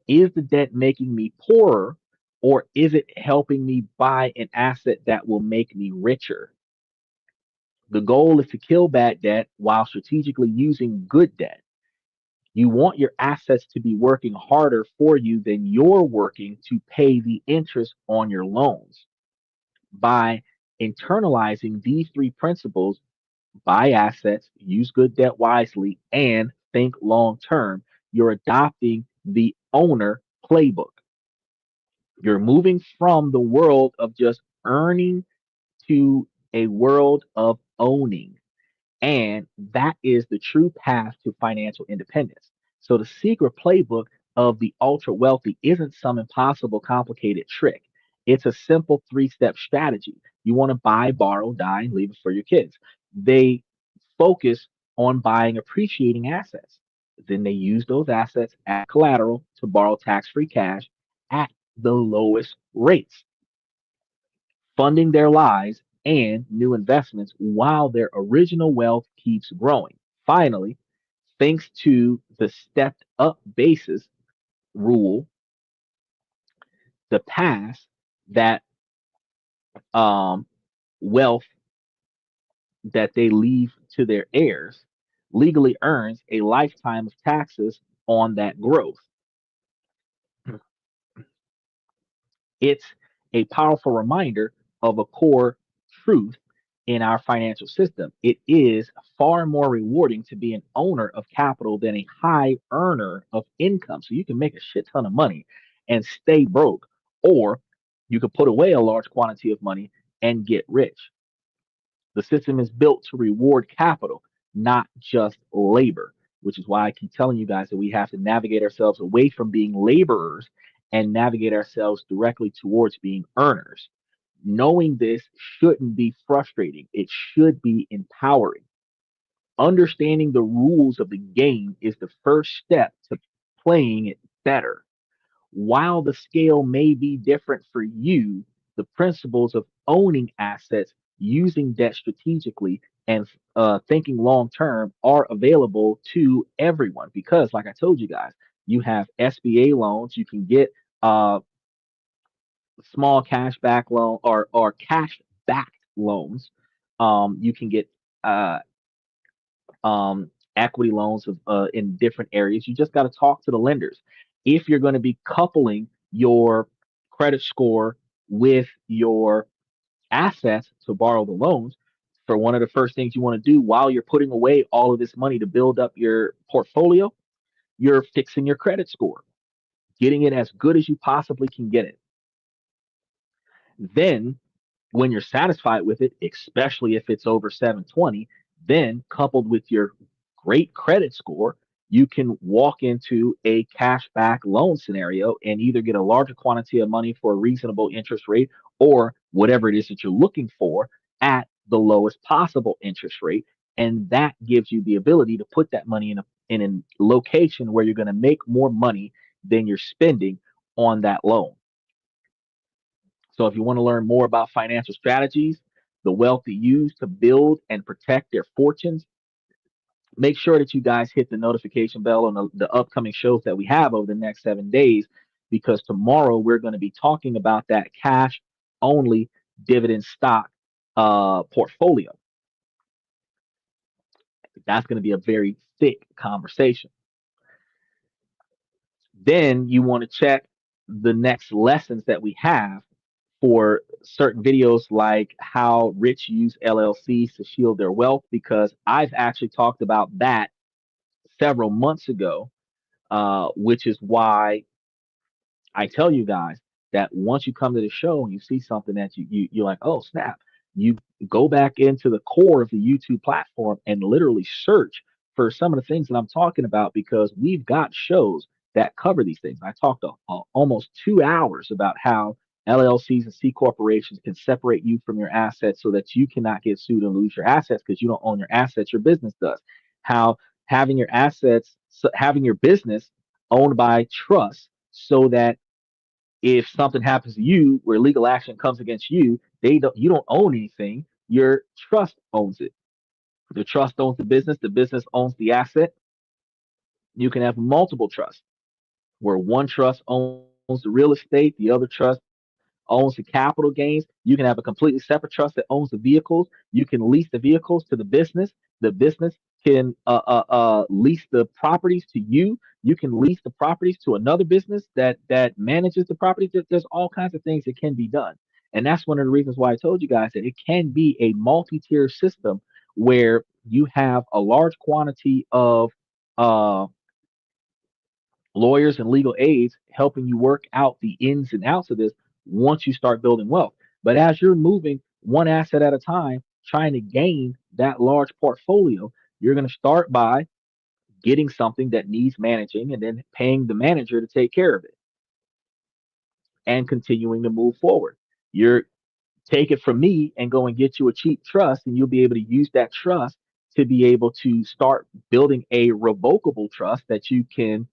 Is the debt making me poorer or is it helping me buy an asset that will make me richer? The goal is to kill bad debt while strategically using good debt. You want your assets to be working harder for you than you're working to pay the interest on your loans. By internalizing these three principles, buy assets, use good debt wisely, and think long term, you're adopting the owner playbook. You're moving from the world of just earning to a world of owning. And that is the true path to financial independence. So the secret playbook of the ultra wealthy isn't some impossible, complicated trick. It's a simple three-step strategy. You want to buy, borrow, die, and leave it for your kids. They focus on buying appreciating assets. Then they use those assets as collateral to borrow tax-free cash at the lowest rates, funding their lives and new investments while their original wealth keeps growing. Finally, thanks to the stepped up basis rule, the past that um, wealth that they leave to their heirs legally earns a lifetime of taxes on that growth. It's a powerful reminder of a core truth in our financial system. It is far more rewarding to be an owner of capital than a high earner of income. So you can make a shit ton of money and stay broke, or you could put away a large quantity of money and get rich. The system is built to reward capital, not just labor, which is why I keep telling you guys that we have to navigate ourselves away from being laborers and navigate ourselves directly towards being earners. Knowing this shouldn't be frustrating, it should be empowering. Understanding the rules of the game is the first step to playing it better. While the scale may be different for you, the principles of owning assets, using debt strategically, and thinking long term are available to everyone. Because, like I told you guys, you have SBA loans, you can get small cash back loan or cash backed loans. You can get uh, equity loans in different areas. You just got to talk to the lenders. If you're going to be coupling your credit score with your assets to borrow the loans, for one of the first things you want to do while you're putting away all of this money to build up your portfolio, you're fixing your credit score, getting it as good as you possibly can get it. Then when you're satisfied with it, especially if it's over 720, then coupled with your great credit score, you can walk into a cashback loan scenario and either get a larger quantity of money for a reasonable interest rate or whatever it is that you're looking for at the lowest possible interest rate. And that gives you the ability to put that money in a location where you're going to make more money than you're spending on that loan. So if you want to learn more about financial strategies, the wealth they use to build and protect their fortunes, make sure that you guys hit the notification bell on the upcoming shows that we have over the next 7 days, because tomorrow we're going to be talking about that cash only dividend stock portfolio. That's going to be a very thick conversation. Then you want to check the next lessons that we have for certain videos, like how rich use LLCs to shield their wealth, because I've actually talked about that several months ago, which is why I tell you guys that once you come to the show and you see something that you're like, oh snap, you go back into the core of the YouTube platform and literally search for some of the things that I'm talking about, because we've got shows that cover these things. I talked almost 2 hours about how LLCs and C corporations can separate you from your assets so that you cannot get sued and lose your assets because you don't own your assets, your business does. How having your assets, having your business owned by trust, so that if something happens to you where legal action comes against you, You don't own anything. Your trust owns it. The trust owns the business owns the asset. You can have multiple trusts where one trust owns the real estate, the other trust owns the capital gains. You can have a completely separate trust that owns the vehicles. You can lease the vehicles to the business. The business can lease the properties to you. You can lease the properties to another business that manages the properties. There's all kinds of things that can be done, and that's one of the reasons why I told you guys that it can be a multi-tier system where you have a large quantity of uh, lawyers and legal aids helping you work out the ins and outs of this once you start building wealth. But as you're moving one asset at a time, trying to gain that large portfolio, you're going to start by getting something that needs managing and then paying the manager to take care of it and continuing to move forward. You're take it from me and go and get you a cheap trust, and you'll be able to use that trust to be able to start building a revocable trust that you can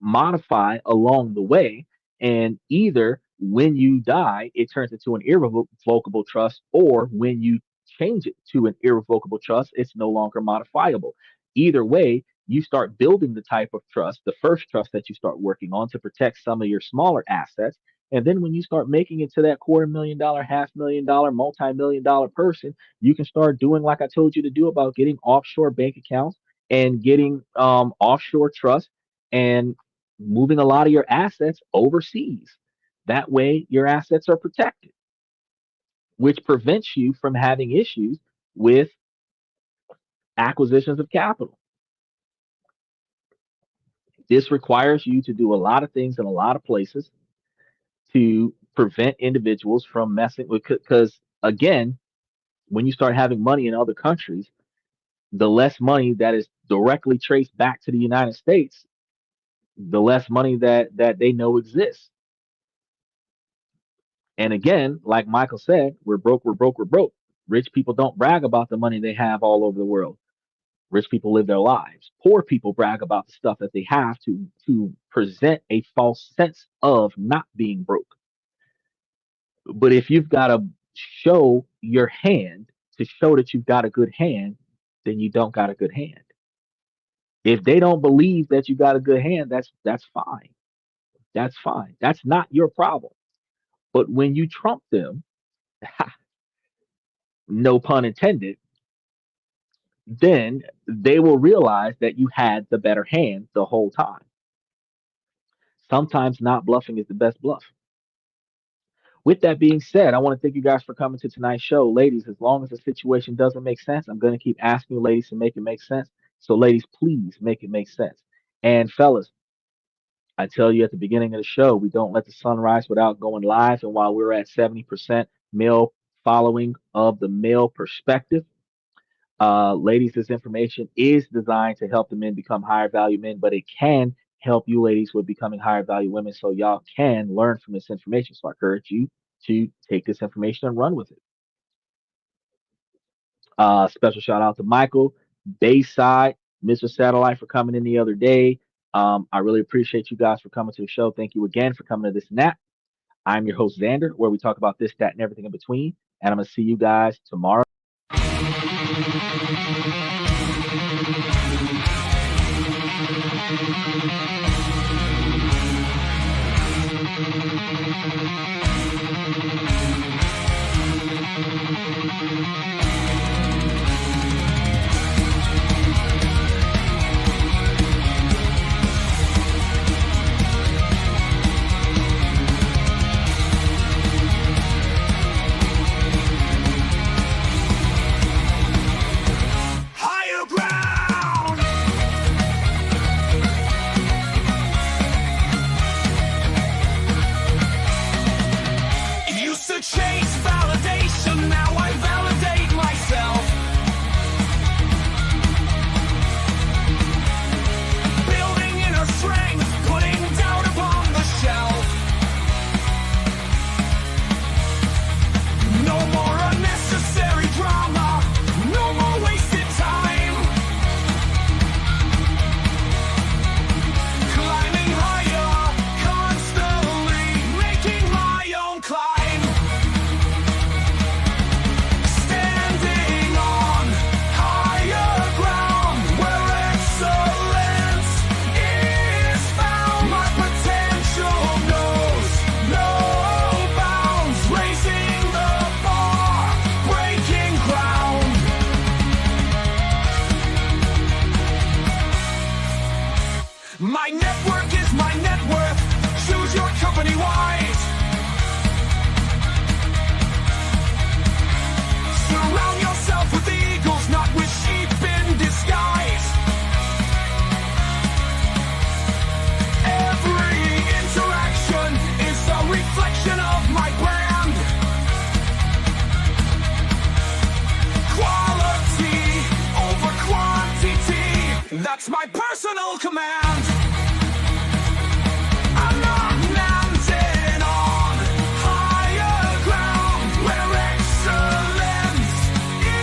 modify along the way. And either when you die, it turns into an irrevocable trust, or when you change it to an irrevocable trust, it's no longer modifiable. Either way, you start building the type of trust, the first trust that you start working on to protect some of your smaller assets. And then when you start making it to that $250,000, $500,000, multi-million dollar person, you can start doing like I told you to do about getting offshore bank accounts and getting offshore trusts and moving a lot of your assets overseas. That way, your assets are protected, which prevents you from having issues with acquisitions of capital. This requires you to do a lot of things in a lot of places to prevent individuals from messing with, because again, when you start having money in other countries, the less money that is directly traced back to the United States, the less money that they know exists. And again, like Michael said, we're broke, we're broke, we're broke. Rich people don't brag about the money they have all over the world. Rich people live their lives. Poor people brag about the stuff that they have to present a false sense of not being broke. But if you've got to show your hand to show that you've got a good hand, then you don't got a good hand. If they don't believe that you got a good hand, that's fine. That's fine. That's not your problem. But when you trump them, no pun intended, then they will realize that you had the better hand the whole time. Sometimes not bluffing is the best bluff. With that being said, I want to thank you guys for coming to tonight's show. Ladies, as long as the situation doesn't make sense, I'm going to keep asking you ladies to make it make sense. So, ladies, please make it make sense. And, fellas, I tell you at the beginning of the show, we don't let the sun rise without going live. And while we're at 70% male following of the male perspective, ladies, this information is designed to help the men become higher value men, but it can help you ladies with becoming higher value women so y'all can learn from this information. So I encourage you to take this information and run with it. Special shout out to Michael, Bayside, Mr. Satellite for coming in the other day. I really appreciate you guys for coming to the show. Thank you again for coming to this and that. I'm your host, Xander, where we talk about this, that, and everything in between. And I'm going to see you guys tomorrow. Higher ground. Used to chase validation, now I validate myself. network is my net worth. Choose your company wise. Surround yourself with eagles, not with sheep in disguise. Every interaction is a reflection of my brand. Quality over quantity, that's my personal command. I'm not mounted on higher ground where excellence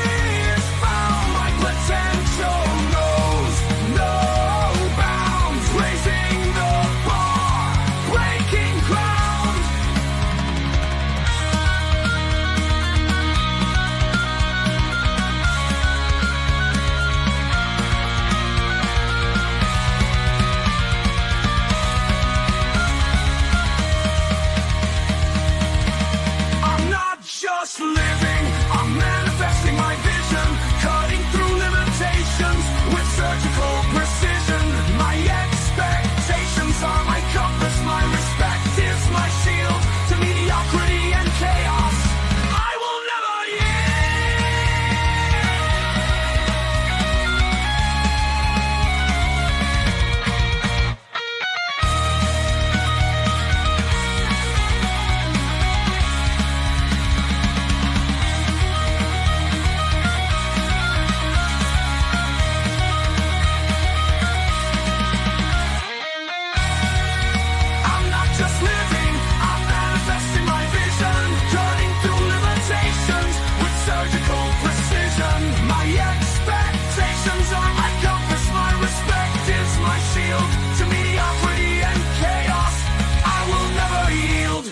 is found. My potential knows no bounds, raising the bar, breaking ground. I'm not just living, I'm manifesting my vision, cutting through limitations with surgical precision. My expectations are my compass, my respect is my shield to mediocrity and chaos. I will never I'm not just living, I'm manifesting my vision, cutting through limitations with surgical precision. My expectations are my compass, my respect is my shield to mediocrity and chaos. I will never yield.